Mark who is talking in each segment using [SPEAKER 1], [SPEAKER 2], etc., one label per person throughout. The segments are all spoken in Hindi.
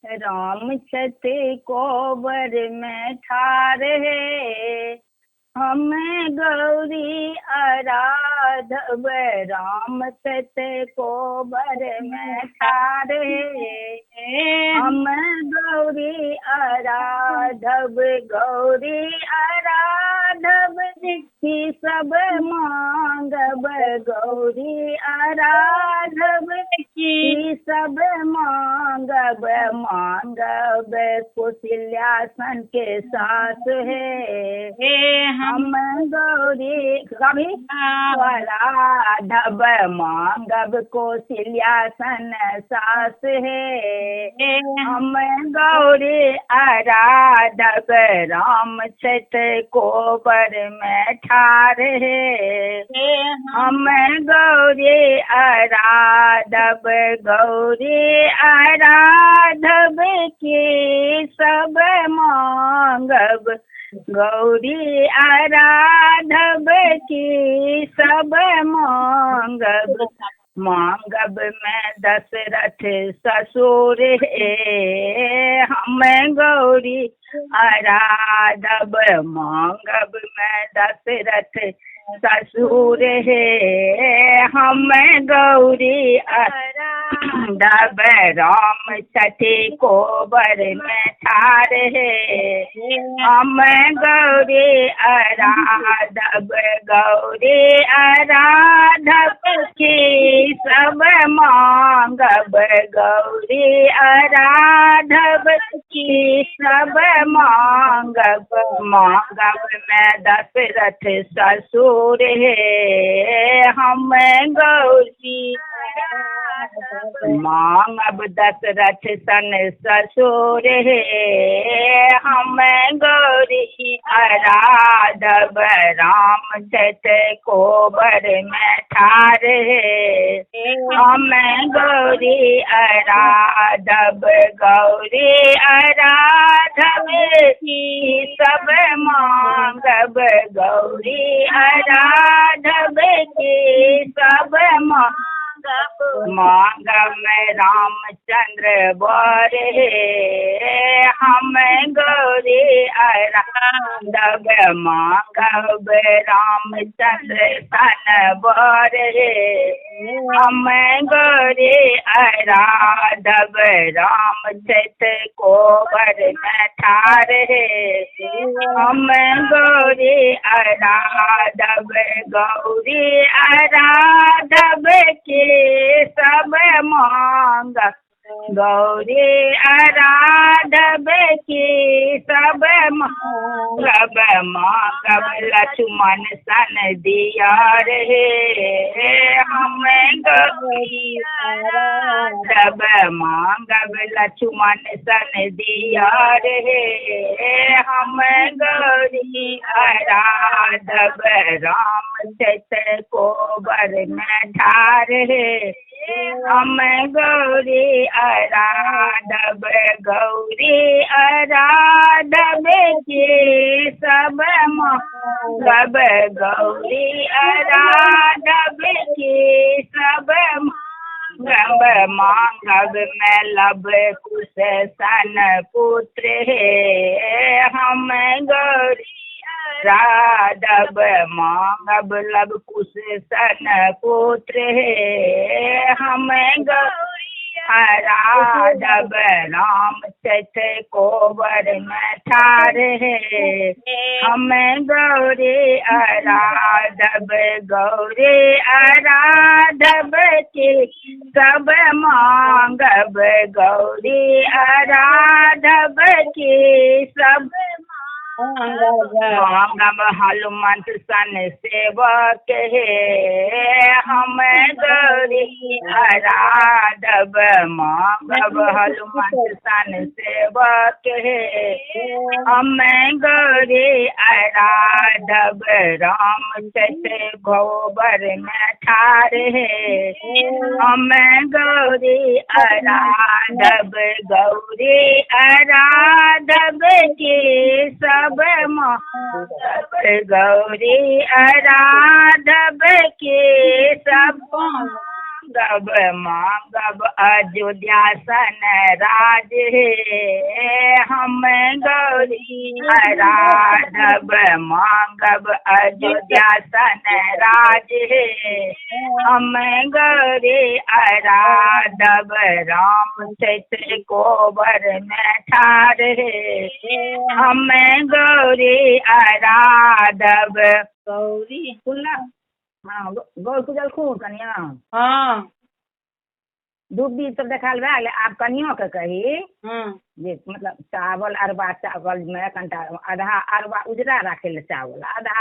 [SPEAKER 1] राम छत कोबर में ठार है, हमें गौरी आराधब। राम छत कोबर में ठार है, हमें गौरी आराधब। गौरी आराधब की सब मांगब, गौरी आराधब की सब मांगब। मांगब कौशल्यासन के साथ है, हम गौरी कभी आराधब। मांगब कौशल्यासन सास है, हम गौरी आराधब। राम छत कोबर में ठार है, हम गौरी आराधब। गौरी आराधब की सब मांगब, गौरी आराधब की सब मांगब। मांगब में दशरथ ससुर है, हम गौरी आराधब। मांगब में दशरथ ससुर है, हम गौरी आराधब। राम छठी कोबर में ठार है, हम गौरी आराधब। गौरी आराधब की सब मांगब, गौरी आराधब की सब मांगब। मांगब में दशरथ ससुर है, हम गौरी मांगब। दशरथ सन ससुर है, हम गौरी आराधब। राम छठ कोबर में ठार है, हम गौरी आराधब। गौरी आराधब की सब मांगब, गौरी आराधब की सब मांगब में रामचंद्र बर है, हम गौरी आराधब। मांगब रामचंद्र सन बर है, हम गौरी आराधब। राम छठ कोबर में ठार है, हम गौरी आराधब। गौरी आराधब के सब मांग, गौरी आराधब की सब मांगब। मांगब लक्ष्मण सन दिया रे, हम गौरी आराधब। मांगब लक्ष्मण सन दिया रे, हम गौरी आराधब। राम छठ कोबर में ठार है, हम गौरी आराधब। गौरी आराधब की सब मांगब, गौरी आराधब की सब मांगब। मांगब में लब कुश सन पुत्र है, हम गौरी आराधब। मांगब लब कुश सन पुत्र है, हम गौरी आराधब। राम छठ कोबर में ठार है, हम गौरी आराधब। गौरी आराधब की सब मांगब, गौरी आराधब की सब मांगब। हनुमंत सन सेवक है, हम गौरी आराधब। मांगब हनुमंत सन सेवक है, हम गौरी आराधब। राम छठ कोबर में ठार है, हम गौरी आराधब। गौरी आराधब की सब गौरी आराधब की सब मांगब अयोध्यासन राज हे हम गौरी आराधब मांगब अयोध्यासन राज हे हम गौरी आराधब राम चैत्र कोबर में ठार हे हम गौरी आराधब
[SPEAKER 2] गौरी
[SPEAKER 1] हाँ गौर पूजल खूब कनिया
[SPEAKER 2] हाँ
[SPEAKER 1] दूध बीज सब देखाल भए गेलै आब कनियो के कही जे मतलब चावल अरबा चावल में कनिटा आधा अरबा उजरा राखे ले चावल आधा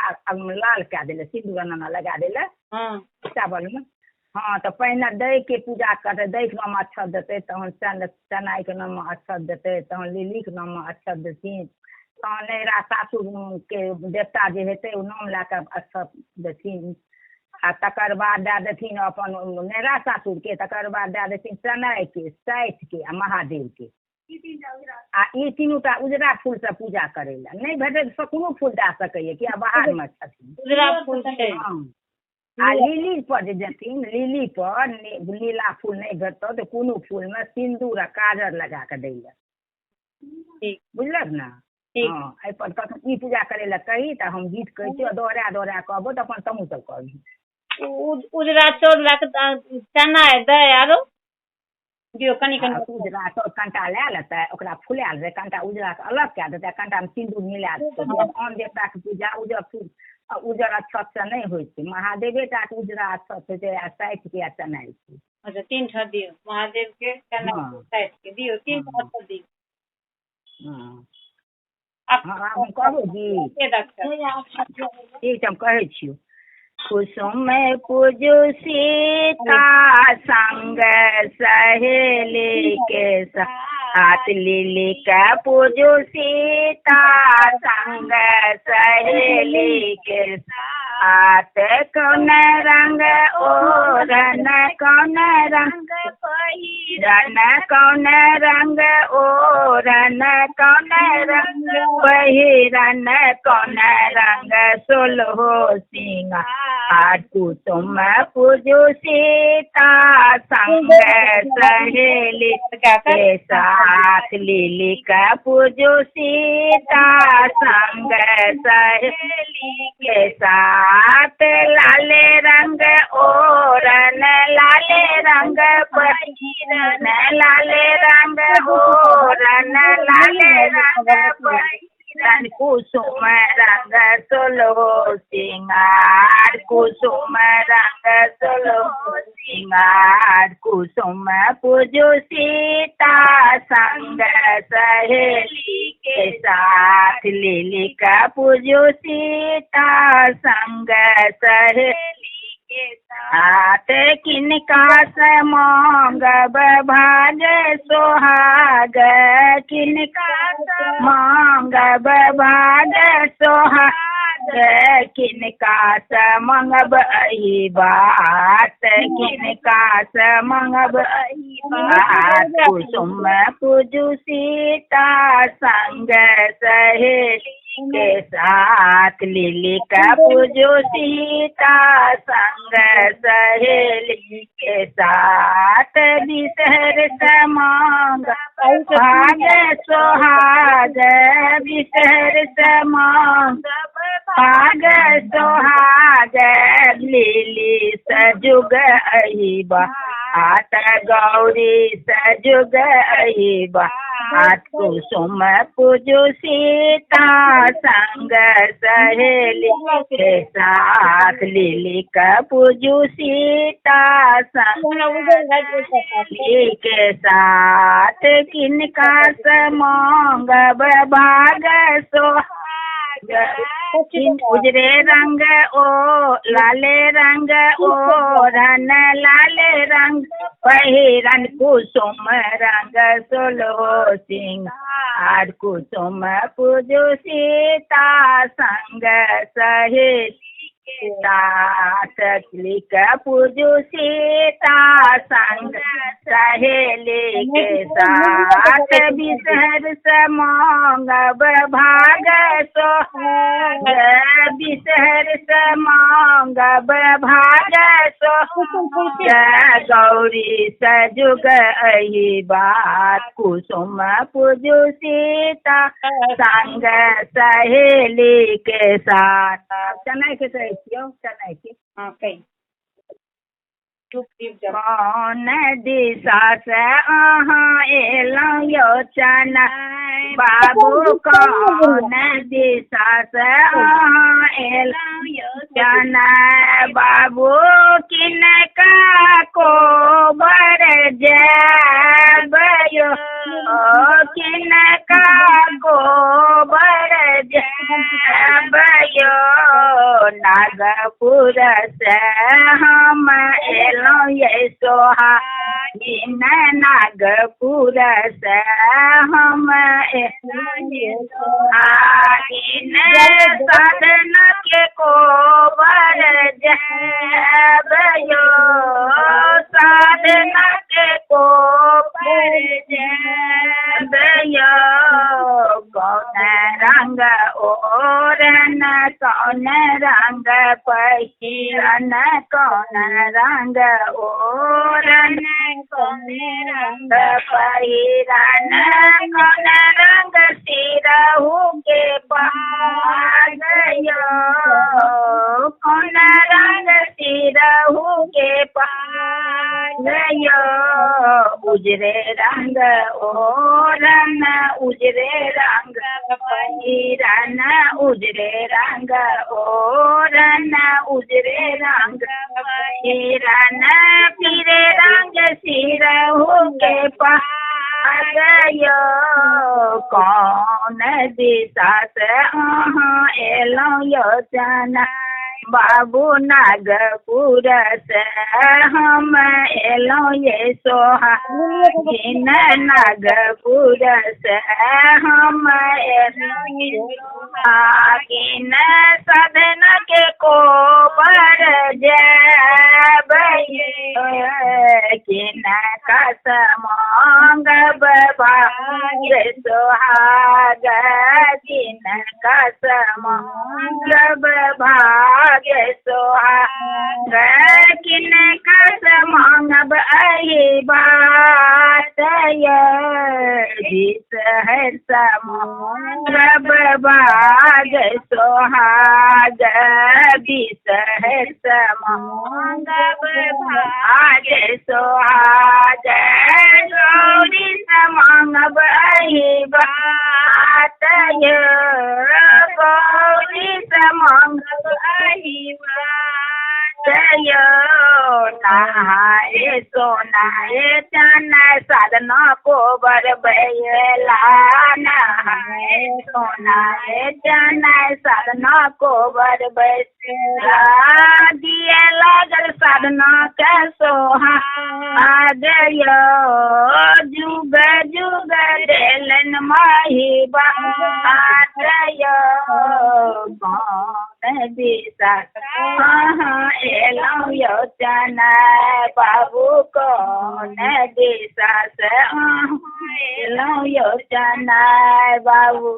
[SPEAKER 1] लाल कए देले सिंदूर एना लगा देले चावल में हाँ तो पहिने दही के पूजा करते दही के नाम अक्षत देते तहन चनाई के नाम अक्षत देते तहन लिली के नाम अक्षत देथिन तहन नैरा सासुर के देवता जे हेतै ओ नाम लए कऽ अक्षत देथिन आ तकर बाद दए देथिन अपन नैरा सासुर के तकर बाद दए देथिन चनाई के सैठ के आ महादेव के आ ई तीनूटा उजरा फूल से पूजा करे ला नहीं भेटे तऽ कोनो फूल दए सकैए किया बाहर में छथिन
[SPEAKER 2] उजरा फूल छै
[SPEAKER 1] आ लिली पर जे देथिन लिली पर नीला फूल नहीं भेटतौ तो कोनो फूल में सिंदूर आ काजर लगा के दै ले बुझलक ना हाँ एहि पर कखन ई पूजा करे ला कही तऽ हम गीत कहै छियै दोहरा कहबो तऽ अपन तमू सब कहबी
[SPEAKER 2] उजरा चाउर लए कऽ चना दे आरो दियौ कनि
[SPEAKER 1] उजरा चाउर कनिटा लए लेतै ओकरा फुलायल रहे कनिटा उजरा से अलग कए देतै कनिटा में सिंदूर मिला देतै आन देवता के पूजा उजर अक्षत से नहीं होइ छै महादेवे टा के उजरा अक्षत होइ छै आ साठि के आ चनाई के
[SPEAKER 2] अच्छा 3 ठा दियौ महादेव के चना साठि के दियौ 3 ठा दियौ
[SPEAKER 1] हाँ हम कहबो जी ठीक छै हम कहै छियौ कुसुम पूजू सीता संग सहेली के साथ लिली का पूजू सीता संग सहेली के साथ कौन रंग ओढ़न कौन रंग पहिरन कौन रंग ओढ़न कौन रंग पहिरन कौन रंग सोलहो सिंगार कुसुम पूजू सीता संग सहेली के साथ लिली का पूजू सीता संग सहेली के साथ लाले रंग ओढ़न लाले रंग पहिरन लाले रंग ओढ़न लाले रंग पहिरन कुसुम रंग सोलो सिंगार कुसुम रंग सोलो सिंगार कुसुम पूजू सीता संग सहेली के साथ लिली का पूजू सीता संग सहेली के साथ किनका से मांगब भाग सोहाग किनका से मांगब भाग सोहाग किनका से मंगब अही बात किनका से मंगब अही बात कुसुम पूजू सीता संग सहेली के साथ लिली का पूजू सीता संग सहेली के साथ बिसहर से मांग भाग सोहाग बिसहर से मांग भाग सोहाग लिली सजुग अही बात गौरी सजुग अही बात कुसुम पूजू सीता संग सहेली के साथ लिली का पूजू सीता संग सहेली के साथ किनका से मांगब भाग सोहाग उजरे रंग ओ लाले रंग ओ रन लाले रंग पहिरन कुसुम रंग सोलो सिंगार कुसुम पूजू सीता संग सहेली साथ लिख पूजू सीता संग सहेली के साथ बिसहर समंगब भाग सोहाग बिसहर समंगब भाग सोहाग गौरी सजुग अहि बात कुसुम पूजू सीता संग सहेली के साथ। चनाई के कहै छियौ चनाई के
[SPEAKER 2] हाँ कही
[SPEAKER 1] कौन दिशा से अहाँ एलौं यौ चनाई बाबू कौन दिशा से अहाँ एलौं यौ चनाई बाबू किनका को बर जाब यो किनका को बर जाब यो नागपुर से हम एलौं ये सोहागिन नागपुर से हम एलौं ये सोहागिन साधन के को बर जाब यो साधन के को बर जाब यो कौन रंग ओरन कौन रंग पहिरन कौन रंग ओरन कौन रंग पहिरन कौन रंग सिरहु के पाग यो कौन रंग सिरहु के पाग यो उजरे रंग ओरन उजरे रंग पहिरन उजरे रंग ओरन उजरे रंग पहिरन पीरे रंग सिरहु के पाग यो कौन दिशा से अहाँ एलौं यो चनाई बाबू नागपुर से हम एलौं ये सोहागिन नागपुर से हम एलौं ये सोहागिन साधन के को बर जाब किनका समंगब भाग सोहाग किनका समंगब भाग सोहाग किनका समंगब अहि बात बिसहर समंगब भाग सोहाग बिसहर समंगब भाग सोहाग गौरी समंगब अहि बात गौरी समंगब अहि बात नहाए सोनाए चनाई साधना को बर बैला नहाए सोनाए चनाई साधना को बर बैला दिए लागल साधना के सोहाग यो जुग जुग देलन माही बात यो कौन दिशा अहाँ एलौं यो चनाई बाबू कौन दिशा से अहाँ एलौं यो चनाई बाबू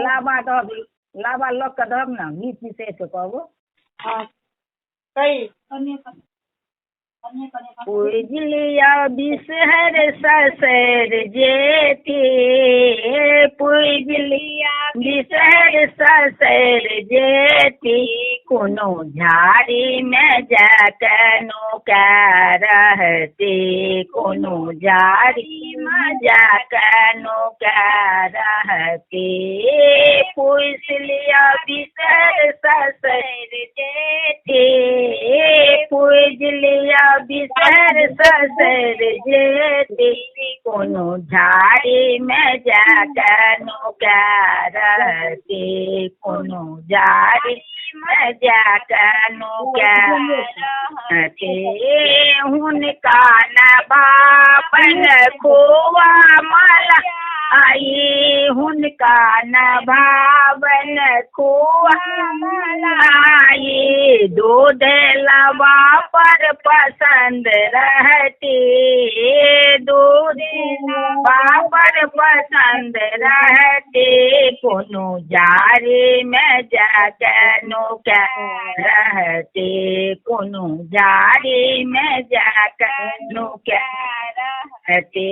[SPEAKER 1] लाबा दब लाबा लोक के दब न गीत विशेष कहबो
[SPEAKER 2] कही
[SPEAKER 1] पूजलिया बिसहर ससुर जेठी पूजलिया बिसहर ससुर जेठी कोनो झाड़ी में जाकनो का रहते कोनो झाड़ी में जाकनो का रहते पूजलिया बिसहर ससुर जेठी पूजलिया बिसहर ससुर जेठी कोनो झाड़ी में जाकनो का रहते कोनो झाड़ी में जाकनो का रहते हुनका न बापन खोवा माला आई हुनका न भावन खोआ मलाई, दूध लवा पर पसंद रहती, दूध लवा पर पसंद रहती, कोनो जारी में जाकर नुका रहते, कोनो जारी में जाकर नुका रहते,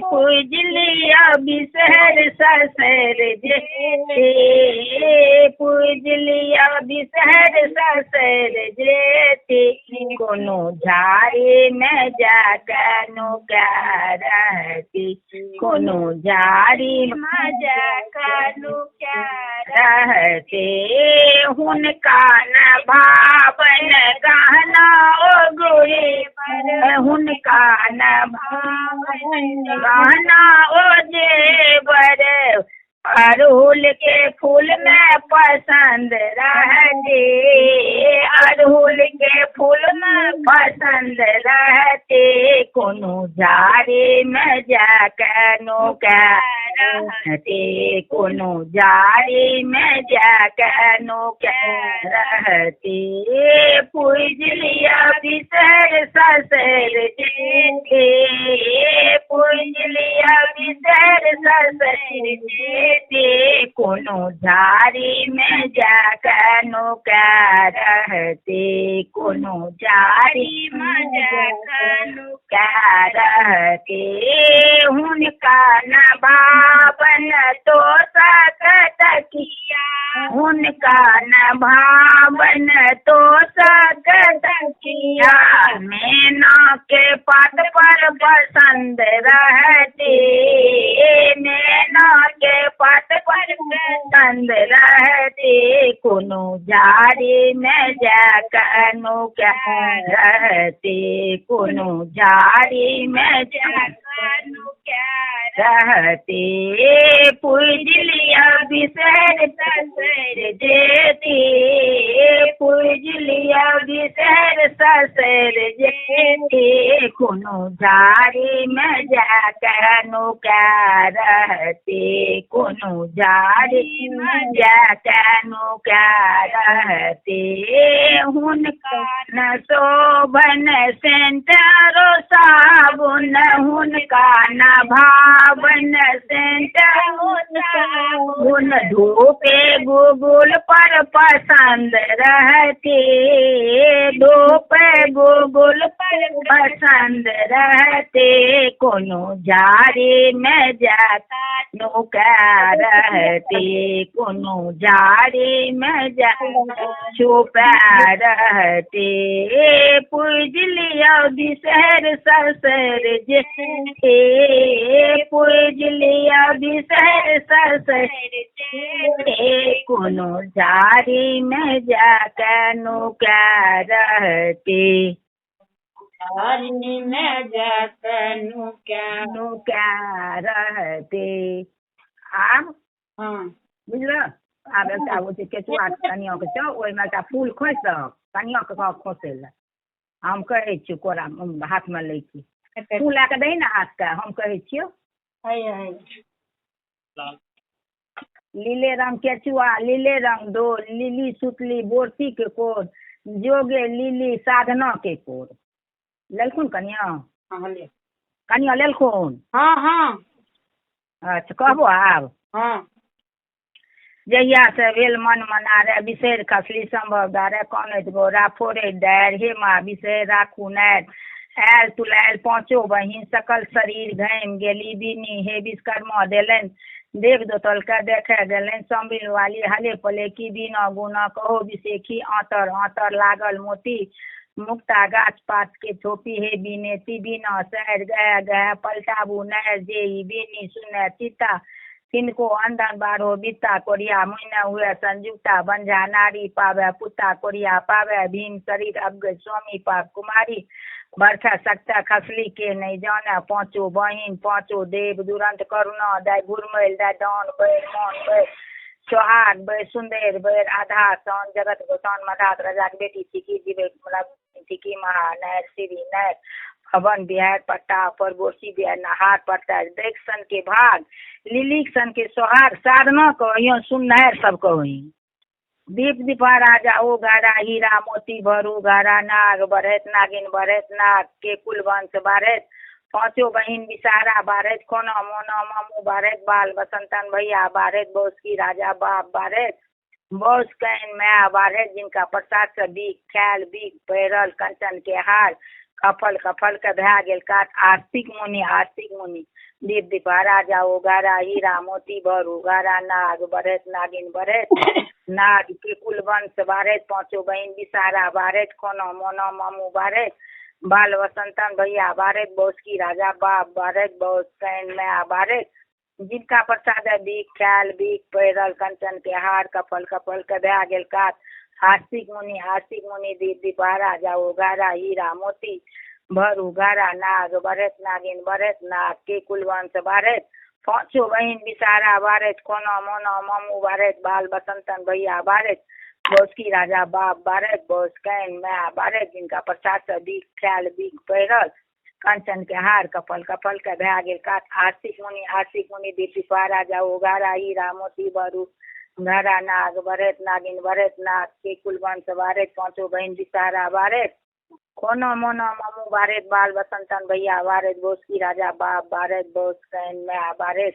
[SPEAKER 1] पूजलिया बिसहर ससुर जेते, पूजलिया बिसहर ससुर जेते, कोनो झाड़ी में जाकर नुका रहती, कोनो झाड़ी में जाकर नुका रहते, हुनका न भावन गहना ओ गोरी पर, हुनका न भावन गहना ओ जेवर, अड़हुल के फूल में पसंद रहते, अड़हुल के फूल में पसंद रहते, कोनो झाड़ी में जाकर नुका रहते, कोनो झाड़ी में जाकर नुका रहते, पूजलिया बिसहर ससुर जेते, पूजलिया बिसहर ससुर जेते, कोनो झाड़ी में जाकर नुका रहते, कोनो झाड़ी में जाकर नुका रहते, हुनका न भावन तो सकत किया, हुनका न भावन तो सकत किया, मैना के पात पर पसंद रहते, मैना के पात पर पसंद रहते, कोनो झाड़ी में जाकर नुका रहते, कोनो झाड़ी में जाकर नुका रहते, पूजलिया बिसहर ससुर जेते, पूजलिया बिसहर ससुर जेते, कोनो झाड़ी में जाकर नुका रहते, कोनो झाड़ी में जाकर नुका रहते, हुनका न शोभन सेंटरो साबुन, हुनका न भावन सेंटरो साबुन, धूपे गुगुल पर पसंद रहते, धूपे गुगुल पर पसंद रहते, कोनो झाड़ी में जाकर नुका रहते, कोनो झाड़ी में जाकर छुपा रहते, पूजलिया बिसहर ससुर जेते, पूजलिया बिसहर ससुर जेते, कोनो झाड़ी में जाकर नुका रहते,
[SPEAKER 2] झाड़ी में जाकर नुका
[SPEAKER 1] रहते। आब
[SPEAKER 2] हाँ
[SPEAKER 1] बुझल, आब एकटा ओ केचुआ कनिया के छौ, ओहिमे एकटा फूल खोसि कनिया के कह खोसे ले, हम कहै छियौ कोरा हाथ में लै छी, तू लए के दही ने हाथ के, हम कहै छियौ। लीले रंग केचुआ, लीले रंग डोल, लिली सुतली बोरती के कोर, जोगे लिली साधना के कोर। लेलखुन कनिया? कनिया लेलखुन?
[SPEAKER 2] हाँ हाँ।
[SPEAKER 1] अच्छा कहबो आब?
[SPEAKER 2] हाँ।
[SPEAKER 1] जहिया से भेल मन मनारे, बिसरि खसली संभव दारे, कानैत गोरा फोड़े डारि, हे माँ बिसरि राखू नारि, आयल तुलायल पाँचो बहिन, सकल शरीर घामि गेली बिनी, हे विश्वकर्मा देलनि देव दोतल के देखे गेलनि, संबिल वाली हले पले की बिना गुना, कहो बिसेखी आतर आतर लागल मोती, मुक्ता गाछ पात के थोपी, हे बिनेती बिना सहर गया गया, पलटाबू नहर जेई बेनी सुने चिता, तिनको अंधन बारो बिता, कोरिया मुइने हुए संयुक्ता, बंझा नारी पावे पुता, कोरिया पावे भीम शरीर अग्र स्वामी पाप कुमारी, बरखा सकता खसली के नहीं जाने, पांचो बहिन पांचो देव, दुरंत करुणा दय घुरमैल दय दान बैर मान बैर, सोहाग बैर सुंदर बैर, आधा सान जगत गोसाउन मधात राजा के बेटी थिकी जीवे थिकी महा नहर श्री नहर, हवन बिहार पट्टा पर बोसी बिहार नहार पड़ता देख सन के भाग लिलिक सन के सोहाग साधना कहियो सुनहर सब कही दीप दीपा राजा ओ गारा हीरा मोती भरू गारा नाग बढ़त नागिन बढ़त नाग के कुल वंश बारत पांचों बहन विसारा बारत कोना मोना मामू बारत बाल बसंतन भैया बारत बोस की राजा बाप बारत बोस कहन माया बारत जिनका प्रसाद से बीक ख्याल बीक पैरल कंचन के हार कफल कफल के भै गेल काट आस्तिक मुनि दीप दीपा राजा उगारा हीरा मोती भर उगारा नाग बढ़त नागिन बढ़त नाग के कुल वंश बारत पांचों बहन विसारा बारत कोनो मोनो मामू बारत बाल वसंतन भैया बारत बोस की राजा बाप बारत बोस कहन माया बारत जिनका प्रसाद है बीक ख्याल बीक पैरल कंचन के हार कफल कफल के भै गेल काट आस्तिक मुनि दीप दीपा राजा उगारा हीरा मोती भर उगारा नाग बढ़त नागिन बढ़त नाग के कुल वंश बारत पांचों बहन विसारा बारत कोनो मोनो मामू बारत बाल बसंतन भैया बारत बोस की राजा बाप बारत बोस कहन माया बारत जिनका प्रसाद से बीक ख्याल बीक पैरल कंचन के हार कफल कफल के भै गेल काट आस्तिक मुनि दीप दीपा राजा उगारा हीरा मोती भरू घरा नाग बढ़त नागिन बढ़त नाग के कुल वंश बारत पांचों बहन विसारा बारत कोनो मोनो मामू बारत बाल बसंतन भैया बारत बोस की राजा बाप बारत बोस कहन माया बारत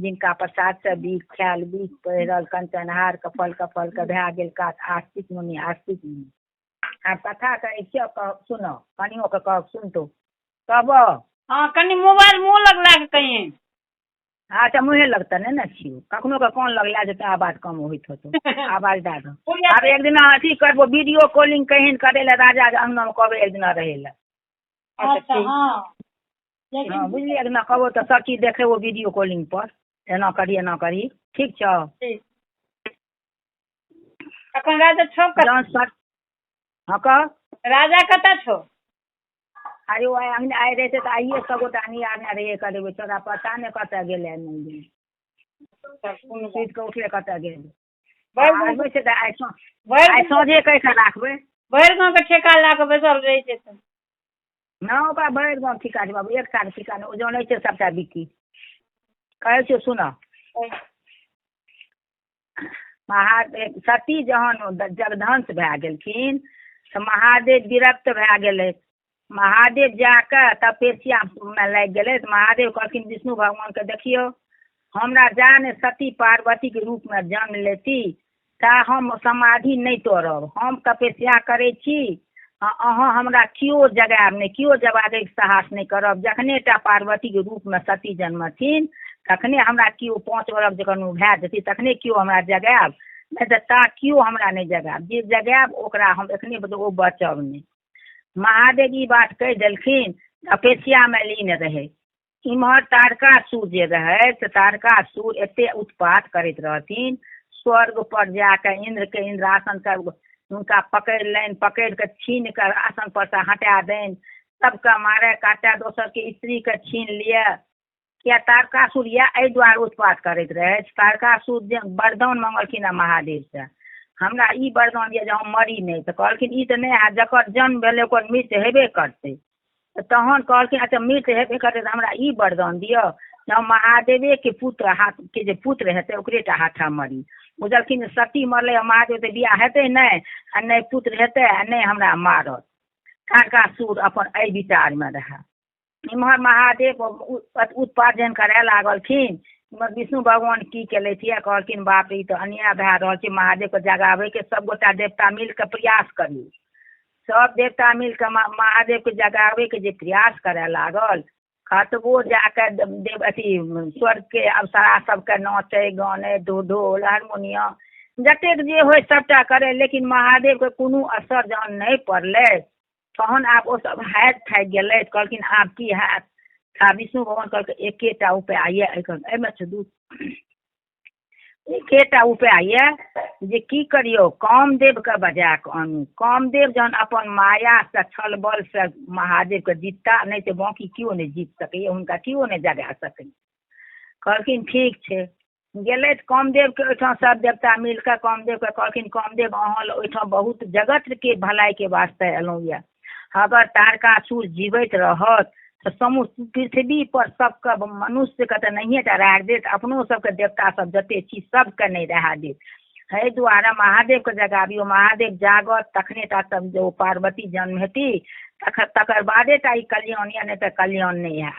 [SPEAKER 1] जिनका प्रसाद से बीक ख्याल बीक पैरल कंचन हार कफल कफल के भै गेल काट आस्तिक मुनि आप कथा कहे क्यों सुनो कनियो के कह सुन तो कब
[SPEAKER 2] हाँ कनी मोबाइल मुँह लगला के कहिए
[SPEAKER 1] अच्छा मुँहे लगता नहीं ना छियो कखनो का कौन लगला जो आवाज कम होइत हो तो आवाज दा दो अब एक दिन अथी करबो वीडियो कॉलिंग कहीं करे ला राजा के अंगना में कहबे एक दिन रहे ला
[SPEAKER 2] अच्छा हाँ
[SPEAKER 1] हाँ बुझलिए एक दिन कहबो तो सब चीज देखे वो वीडियो कॉलिंग पर एना करी ठीक छो
[SPEAKER 2] अखन राजा छो
[SPEAKER 1] हाँ कह
[SPEAKER 2] राजा कता छो
[SPEAKER 1] अरे वो आए रहे थे तो आइए सगोटा नहीं आने रहे करे तोरा पता नहीं कत गेले नहीं सुत के उठले कत गेले आइ सोझे कैसे राखबे
[SPEAKER 2] भरि गाँव के ठेका ला के बैसल रहे छै त
[SPEAKER 1] ना ओकरा भरि गाँव ठिका छै बाबू एक साल ठिका नहीं जो नहीं छै सबटा बिकी कहे छो सुन महादेव सती जहन जगधंस भै गेलखिन तो महादेव विरक्त भै गेलै महादेव जाकर तपस्या में लग गए तो महादेव कहलखिन विष्णु भगवान के देखियो हमरा जान सती पार्वती के रूप में जन्म लेती ता हम समाधि नहीं तोड़ब हम तपस्या करे छी अहाँ हमरा क्यों जगाब नहीं क्यों जगाबे के साहस नहीं करब जखने टा पार्वती के रूप में सती जन्मथिन तखने हमरा क्यों 5 बरख जखन भै जेती तखने क्यों हमरा जगाब नहीं तो ता क्यों हमरा नहीं जगाब जे जगाब ओकरा हम एखने ओ बचब नहीं महादेव ई बात कह देलखिन तपस्या में लीन रहे इम्हर तारकासुर जे रहे तो तारकासुर एते उत्पात करैत रहथिन स्वर्ग पर जाकर इंद्र के इंद्रासन कर उनका पकड़ लेन पकड़ के छीन कर आसन पर से हटा देन सबका मारे काटा दोसर के स्त्री के छीन लिया क्या तारकासुर या एहि द्वारे उत्पात करैत रहे तारकासुर जे वरदान मंगलखिन महादेव से हमरा ई वरदान दिया जे हम मरी नहीं तो कहलखिन ई तो नहीं है जकर जन्म भेलै ओकर मृत्यु हेबे करते तहन कहलखिन अच्छा मृत्यु हेबे करते तो हमरा ई वरदान दियो जे हम महादेवे के पुत्र हाथ के जे पुत्र हेतै ओकरेटा हाथा मरी बुझलखिन सती मरलै महादेव तो बियाह हेतै नहीं आ नहीं पुत्र हेतै आ नहीं हमरा मारत तारकासुर अपन एहि विचार में रहे इम्हर महादेव उत्पात जहन करे लागलखिन विष्णु भगवान की केलथिन कहलखिन बाप रे तो अन्याय भै रहल छै महादेव के जगाबे के सब गोटा देवता मिल के प्रयास करियो सब देवता मिल के महादेव के जगाबे के जे प्रयास करे लागल कतबो जाकर देव अथी स्वर्ग के अप्सरा सबके नाचे गाने ढोल हारमोनियम जतेक जे होय सबटा करे लेकिन महादेव के कोनो असर जहन नहीं पड़लै तहन आब ओ सब हाथ थाकि गेलै कहलखिन आब की हैत विष्णु भगवान कहलकै एकेटा उपाय ये एहिमे छै दू एकेटा उपाय ये जे की करियो कामदेव के बजा के आनू कामदेव जहन अपन माया से छल बल से महादेव के जीतता नहीं तो बाकी क्यों नहीं जीत सकैए हुनका क्यों नहीं जगा सकै कहलखिन ठीक छै गेलै कामदेव के ओहिठाम सब देवता मिलकर कामदेव के कहलखिन कामदेव अहाँ ओहिठाम बहुत जगत के भलाई के वास्ते एलहुँ ये अगर तारकासुर जीवित रहत तो समूह पृथ्वी पर सबके मनुष्य के तो नहीं रह देत, अपनो सबके देवता सब जते छी सबके नहीं रह देत। है द्वारा महादेव के जगाबियो, महादेव जागत तखने टा तब जो पार्वती जन्म हेती, तकर बादे टा ई कल्याण या नहीं तो कल्याण नहीं है।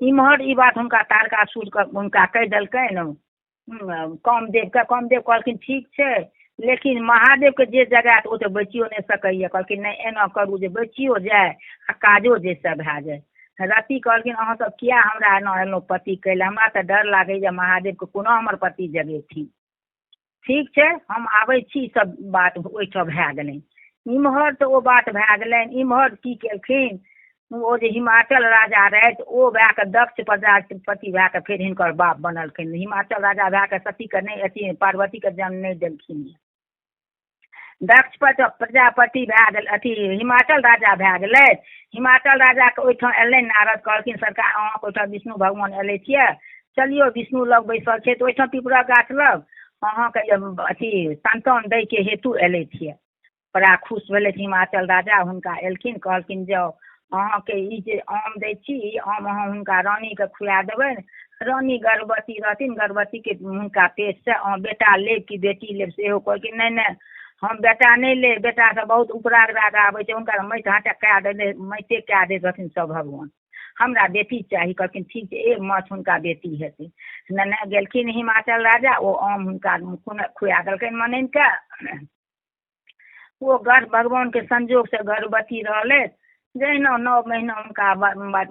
[SPEAKER 1] इम्हर ई बात हुनका तारकासुर के हुनका कह दलकैन कामदेव कहलखिन ठीक छै, लेकिन महादेव के जे जगात ओ तो बचियो नहीं सकैया। कहलखिन नहीं एना करू जे बचियो जाए आ काजो जैसे भए जाए। रति कहलखिन अहाँ सब किया हमरा एना एनो पति कैले, हमरा तो डर लागे जे महादेव के कोना हमर पति जगेथिन। ठीक छै हम आबै छी, सब बात ओहिठाम भए गेलै। इम्हर तो ओ बात भए गेलनि। इम्हर की केलखिन ओ जे हिमाचल राजा रहथि ओ भए कऽ दक्ष प्रजापति भए कऽ फेर हिनकर बाप बनलखिन। हिमाचल राजा भए कऽ सतीके नहि अथी पार्वतीके जन्म नहि देलखिन। दक्ष प्रजापति भए गेल अथी हिमाचल राजा भए गेलै। हिमाचल राजाके ओहिठाम एलनि नारद, कहलखिन सरकार अहाँके ओहिठाम विष्णु भगवान एलै छियै, चलियौ विष्णु लग बैसल छै तऽ ओहिठाम पिपरा गाछ लग अहाँके अथी संतान दैके हेतु एलै छियै। बड़ा खुश भेलै हिमाचल राजा, हुनका एलखिन कहलखिन जाउ अहाँके ई जे आम दै छी ई आम अहाँ हुनका रानीके खुआ देबनि। रानी गर्भवती रहथिन, गर्भवतीके हुनका पेटसँ अहाँ बेटा लेब कि बेटी लेब सेहो कहलखिन नहीं नहीं हम बेटा नहीं ले, बेटा से बहुत उपराग राग आबै छै, हुनकर माटि हाटक कए दे माटे कए दैत रहथिन सब भगवान, हमरा बेटी चाही। कहलखिन ठीक छै एक मास हुनका बेटी हेतै। नेने गेलखिन हिमाचल राजा, ओ आम हुनका खुआ देलखिन मनेन के। ओ गर्भ भगवान के संजोग से गर्भवती रहलै। जहिना 9 महीना हुनका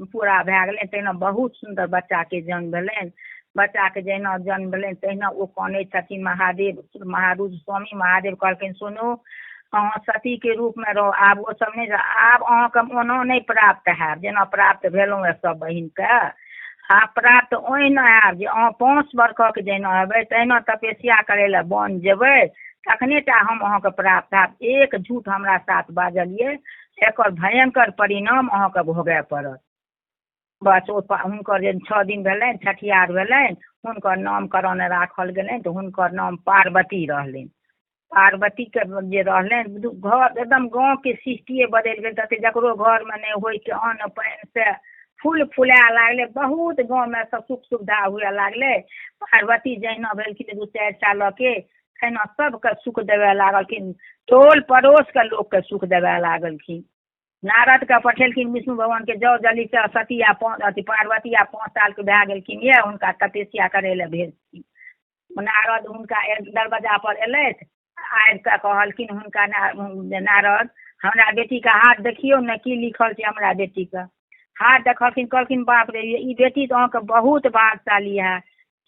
[SPEAKER 1] पूरा भए गेलै तहिना बहुत सुंदर बच्चा के जन्म भेलनि। बच्चा के जहिना जन्म भेलनि तहिना ओ कानै छथिन। महादेव महारुद्र स्वामी महादेव कहलखिन सुनू अहाँ सती के रूप में रहो, आब ओ सब नहीं, आब अहाँके ओना नहीं प्राप्त हैब जेना प्राप्त भेलहुँ सब बहिन के। आब प्राप्त ओहिना हैब जे अहाँ 5 वर्षक जहिना हेबै तहिना तपस्या करै लए वन जेबै, तखने टा हम अहाँके प्राप्त हैब। एक झूठ हमरा साथ बाजलियै एकर भयंकर परिणाम अहाँके भोगय पड़त। बस ओ हुनकर जे 6 दिन भेलनि छठियार भेलनि, हुनकर नामकरण राखल गेलनि तऽ हुनकर नाम पार्वती रहलनि। पार्वती के जे रहलनि घर एकदम गाँव के सृष्टिए बदलि गेल। तते जकरो घर में नहीं होइ के अन्न पानि से फूल फुलाए लागलै, बहुत गाँव में सब सुख सुविधा हुए लागलै। पार्वती जहिना भेलखिन 2-4 साल के तहिना सबके सुख देवे लागलखिन, टोल पड़ोस के लोक के सुख देवे लागलखिन। नारद के पठेलखिन विष्णु भगवान के जाउ जल्दी से सती आ पार्वती आ 5 साल के भए गेलखिन ये हुनका तपस्या करे ले भेजथिन। नारद हुनका दरवाजा पर एलथि, आबि कऽ कहलखिन हुनका नारद हमरा बेटी के हाथ देखियौ ने की लिखल छै। हमरा बेटी के हाथ देखलखिन, कहलखिन बाप रे ई बेटी तो अहाँके बहुत भाग्यशाली है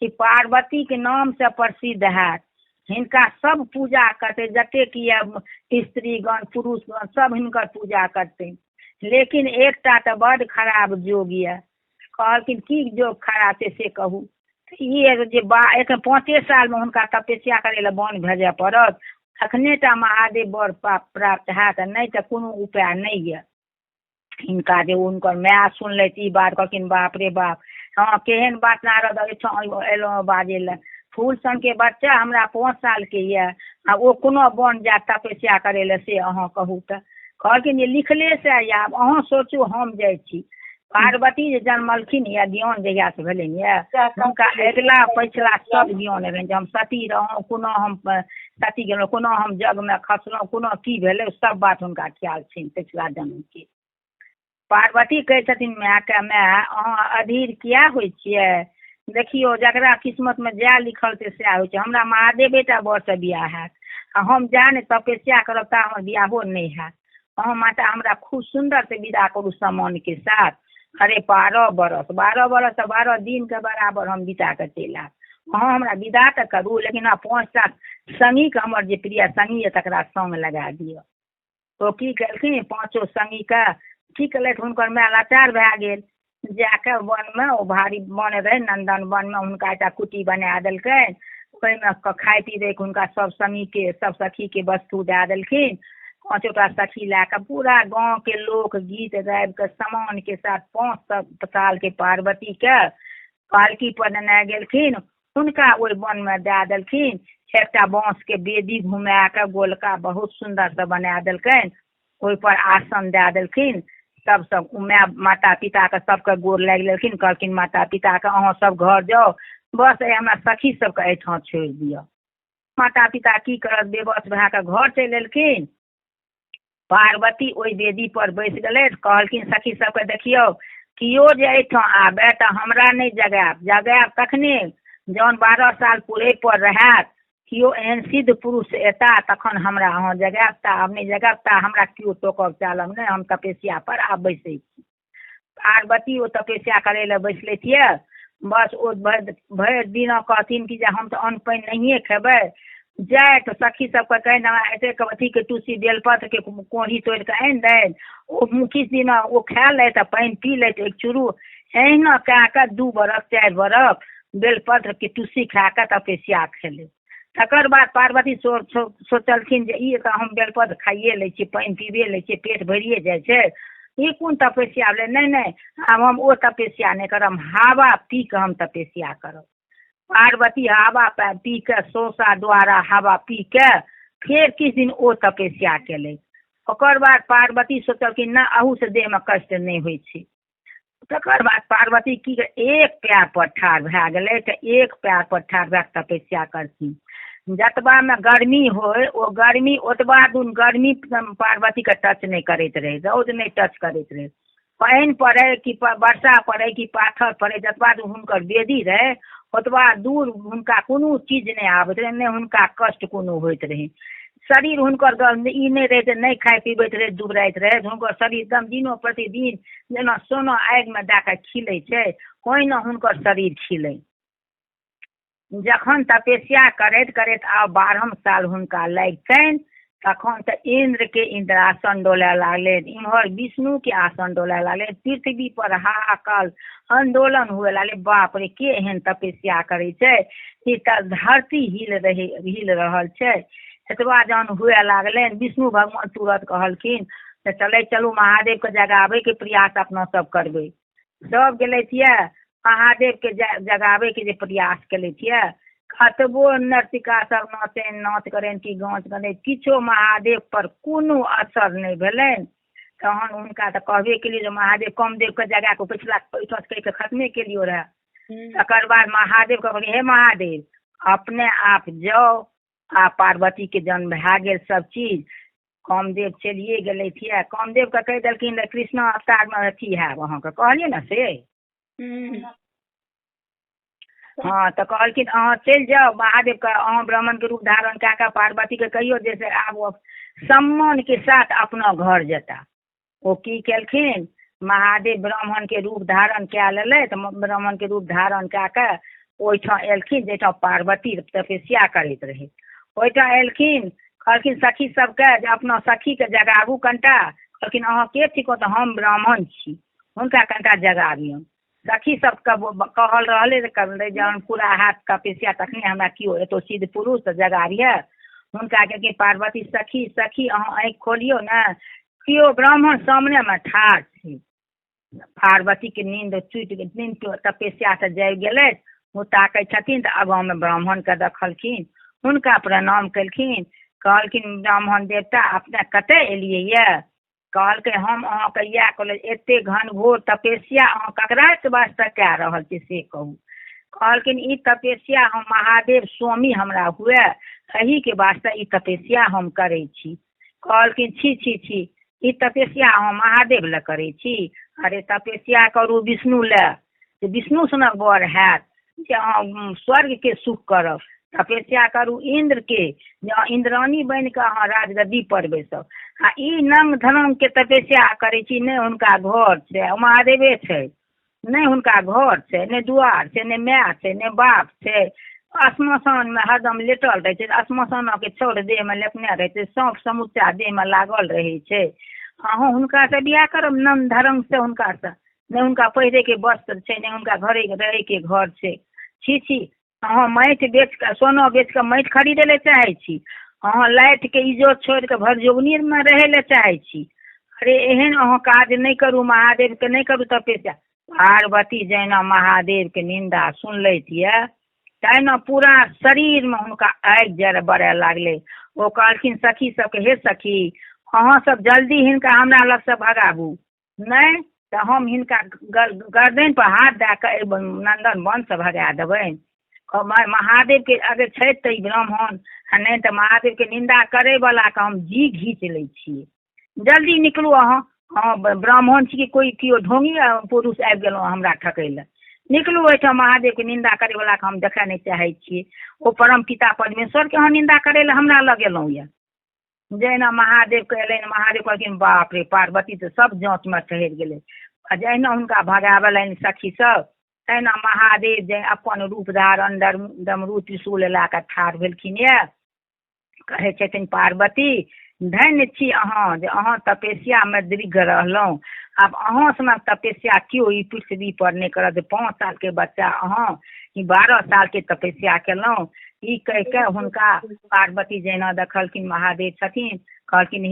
[SPEAKER 1] कि पार्वती के नाम से प्रसिद्ध है। हिनका सब पूजा करते, जतेक स्त्रीगण पुरुषगण सब हिनकर पूजा करते। लेकिन एकटा तो बड़ खराब जोग ये। कहलखिन की जोग खराब छै से कहू। ई जे 5 साल में हुनका तपस्या करे ले वन भेजे पड़त, तखने टा महादेव बर प्राप्त हैत, नहीं तो कोनो उपाय नहीं है। हिनका जे हुनकर माय सुनलथि ई बात, कहलखिन बाप रे बाप हाँ केहन बात नारद एलहुँ बाजे ले। फूल सन के बच्चा हमरा 5 साल के ये आ ओ कोनो बन जाए तपस्या करे ले से अहाँ कहू तऽ। कहलखिन जे लिखले से आब अहाँ सोचू हम जाइ छी। पार्वती जे जन्मलखिन यऽ ज्ञान जहिया से भेलनि यऽ हुनका अगिला पछिला सब ज्ञान रहनि जे हम सती रहौं, कोनो हम सती गेलहुँ, कोनो हम जग में खसलहुँ, कोनो की भेलै सब बात हुनका ख्याल छनि पछिला जन्म के। पार्वती कहै छथिन माय के माय अहाँ अधीर किया होइ छियै, देखियो जकरा किस्मत में जै लिखल छै सएह होइ छै। हमरा महादेवे टा बर से बियाह हैत आ हम जा ने तपस्या करब ता हमर बियाहो नहीं हैत। अहाँ माता हमरा खूब सुंदर से विदा करू सम्मान के साथ। अरे 12 बरस 12 दिन के बराबर हम बिता के चलि आयब। अहाँ हमरा विदा तऽ करू लेकिन 5-7 संगी के हमर जे प्रिय संगी है तकरा संग लगा दिअ। तो की केलखिन 5 संगी के की केलथि, हुनकर माय लाचार भए गेल। जाके वन में ओ भारी वन रहे नंदन वन में हुनका एकटा कुटी बना देलखिन। ओहिमे खाय पीबे के हुनका सब संगी के सब सखी के वस्तु दे देलखिन। 5टा सखी ला के पूरा गांव के लोक गीत गाबि के समान के साथ 5 साल के पार्वती के पालकी पर नेने गेलखिन। हुनका ओहि वन में दे देलखिन। एकटा बांस के बेदी घुमा के गोलका बहुत सुंदर से बना देलखिन। ओहि पर आसन दे देलखिन। तब सब माय माता पिता के सबके गोर लागि लेलखिन, कहलखिन माता पिता के अहाँ सब घर जाओ, बस हमरा सखी सबके एहिठाम छोड़ि दिअ। माता पिता की करत, बेबस भए कऽ घर चलि एलखिन। पार्वती ओहि वेदी पर बैस गेलै, कहलखिन सखी सबके देखियौ कियो जे एहिठाम आबे तऽ हमरा नहि जगायब तखने जौन 12 साल पूरे पर रहत, कियो एहन सिद्ध पुरुष एता तखन हमरा अहाँ जगायब, ता आब नहि जगायब ता हमरा कियो टोकब चालब नहि, हम तपस्या पर आब बैसै छी। पार्वती ओ तपस्या करे लए बैसले थिए। बस ओ भरि दिन कहथिन कि जे हम तऽ अन्न पानि नहिए खेबै, जाए तऽ सखी सबके कहना ऐसे अथी के तुलसी बेलपत्र के कोढ़ी तोड़ के आनि दे, ओ किछु दिन ओ खा ले तऽ पानि पी ले एक चुरू। एहिना कए कऽ 2 बरस 4 बरस बेलपत्र के तुलसी खा कऽ तपस्या खेले। तकर बाद पार्वती सोचलखिन जे ई तऽ हम बेलपत्र खाइए लै छी, पानि पीबे लै छी, पेट भरिए जाइ छै, ई कोन तपस्या भेलै। नहीं आब हम ओ तपस्या नहीं करब, हवा पी के हम तपस्या करब। पार्वती हवा पी के, सोसा द्वारा हवा पी के फिर किछु दिन ओ तपस्या केले। ओकर बाद पार्वती सोचलखिन ना अहू से देह में कष्ट नहीं होइ छै। तकर बाद पार्वती की एक पैर पर ठाढ़ भए गेलै, तऽ एक पैर पर ठाढ़ भए तपस्या करथिन। जतबा में गर्मी होय ओ गर्मी ओतबा दिन गर्मी पार्वती के टच नहीं करैत रहे, रौद नहीं टच करैत रहे। पानि पड़े कि वर्षा पड़े कि पाथर पड़े, जतबा दिन हुनकर वेदी रहे ओतबा दूर हुनका कोनो चीज नहीं आबैत रहे, नहीं हुनका कष्ट कोनो होइत रहे। शरीर हुनकर ई नहीं रहे, नहीं खाए पीबैत रहे, दुबराइत रहे। हुनकर शरीर एकदम दिनो प्रतिदिन जेना सोना आगि में दए कऽ खिलै छै, ओहिना हुनकर शरीर खिलै। जखन तपस्या करैत करैत आब 12 साल हुनका लगतनि, तखन तऽ इंद्र के इंद्रासन डोले लागले, इम्हर विष्णु के आसन डोले लागले, पृथ्वी पर हाहाकार आंदोलन हुए लागले। बाप रे के एहन तपस्या करे छै, ई तऽ धरती हिल रहल छै। एतबा जहन हुए लागले, विष्णु भगवान तुरंत कहलखिन तऽ चलू महादेव के जगावे के प्रयास अपना सब करबै। सब गेले थिए महादेव के जगावे के जे प्रयास केले थिए। कतबो नर्तिका सब नाच करें कि गाँच करें, किछो महादेव पर कोनो असर नहीं भेलनि। तहन हुनका तऽ कहबे केलिए जे महादेव कामदेव के जगा के पिछला पैठा कह के खत्मे केलियो रहे। तकर बाद महादेव के कहलिए हे महादेव अपने आप जाओ, आ पार्वती के जन्म भए गेल, सब चीज कामदेव चलिए गेले थिए। कामदेव के कह देलखिन कृष्णा अवतार में अथी है वहां के कहलिए ना से। हाँ तो कहलखिन अहाँ चलि जाओ, महादेव का अहाँ ब्राह्मण के रूप धारण कए कऽ पार्वती के कहियो जैसे आब वो सम्मान के साथ अपना घर जेता। ओ की केलखिन, महादेव ब्राह्मण के रूप धारण कए लेले, तो ब्राह्मण के रूप धारण कए कऽ ओहिठाम एलखिन जैठाम पार्वती तपस्या करैत रहे। ओहिठाम एलखिन, कहलखिन सखी सबके जे अपना सखी के जगाबू कनिटा। कहलखिन अहाँ के छी, तो हम ब्राह्मण छी, हुनका कनिटा जगाबियौन। सखी सबके कहल रहले जहन पूरा हाथ तपस्या तखने हमरा कियो एतो सिद्ध पुरुष जगाबिए। हुनका के पार्वती सखी सखी अहाँ आँखि खोलियो ने, कियो ब्राह्मण सामने में ठाढ़ छै। पार्वती के नींद तपस्या से जागि गेलै। वो ताकै छथिन तऽ आगाँ में ब्राह्मण के देखलखिन, हुनका प्रणाम केलखिन। कहलखिन ब्राह्मण देवता अपने कते एलियै ये। कहलकै हम अहाँके इएह कहले एते घनघोर तपस्या अहाँ ककरा वास्ते कए रहल छी से कहू। कहलखिन ई तपस्या हम महादेव स्वामी हमरा हुए एही के वास्ते ई तपस्या हम करे छी। कहलखिन छी छी छी ई तपस्या अहाँ महादेव ले करे छी। अरे तपस्या करू विष्णु ले, विष्णु सनक बर हैत जे अहाँ स्वर्ग के सुख करब। तपस्या करू इंद्र के, इंद्रानी बन के अहाँ राजगद्दी पर बैसब। आ ई नंग धनंग के तपस्या करे छी, नहीं हुनका घर छै, महादेवे छै, नहीं हुनका घर छै, नहीं दुआर छै, नहीं माय छै, नहीं बाप छै। श्मशान में हरदम लेटल रहे छै, श्मशान के छोड़ देह में लेपने रहे छै, सांप समूचा देह में लागल रहे छै। अहाँ हुनका से बियाह करब नंग धरंग से, हुनका से नहीं हुनका पहिरे के वस्त्र छै, नहीं हुनका घरे रहे के घर छै। छी छी अहाँ माटि बेच के सोना बेच के माटि खरीदे ले चाहे छी, अहाँ लाइट के इज्जत छोड़ के भरजोगनी में रहे ले चाहे छी। अरे एहन अहाँ काज नहीं करू, महादेव के नहीं करू तपस्या। पार्वती जैना महादेव के निंदा सुन लेतिए तैना पूरा शरीर में हुनका आगि जड़ बढ़े लागले। वो कहलखिन सखी सबके हे सखी अहाँ सब जल्दी हिनका हमरा लग से भगाबू, नहीं तो हम हिनका गर्दन पर हाथ दे के नंदन वन से भगा देबनि। महादेव के अगर छै तऽ ब्राह्मण, नहीं तो महादेव के निंदा करे वाला के हम जी घीच लै छियै। जल्दी निकलू अहाँ। हाँ ब्राह्मण छी कि कोई किओ ढोंगी पुरुष आबि गेलहुँ हमरा ठकै लए। निकलू ओहिठाम, महादेव के निंदा करे वाला के हम देखै नहीं चाहे छियै। ओ परम पिता परमेश्वर के अहाँ निंदा करे लए हमरा लग एलहुँ यऽ। जहिना महादेव के एलनि, महादेव कहलखिन बाप रे पार्वती तो सब जाँच में ठहरि गेलै। जहिना हुनका भगावलनि सखी सब, तहिना महादेव जे अपन रूप धारण डमरू त्रिशूल लए कऽ ठाढ़ भेलखिन यऽ। कहै छथिन पार्वती धन्य छी अहाँ जे अहाँ तपस्या में दृढ़ रहलहुँ। आब अहाँ सनक तपस्या केओ ई पृथ्वी पर नहीं करत। 5 साल के बच्चा अहाँ, ई 12 साल के तपस्या केलहुँ। ई कह के हुनका पार्वती जहिना देखलखिन महादेव छथिन, कहलखिन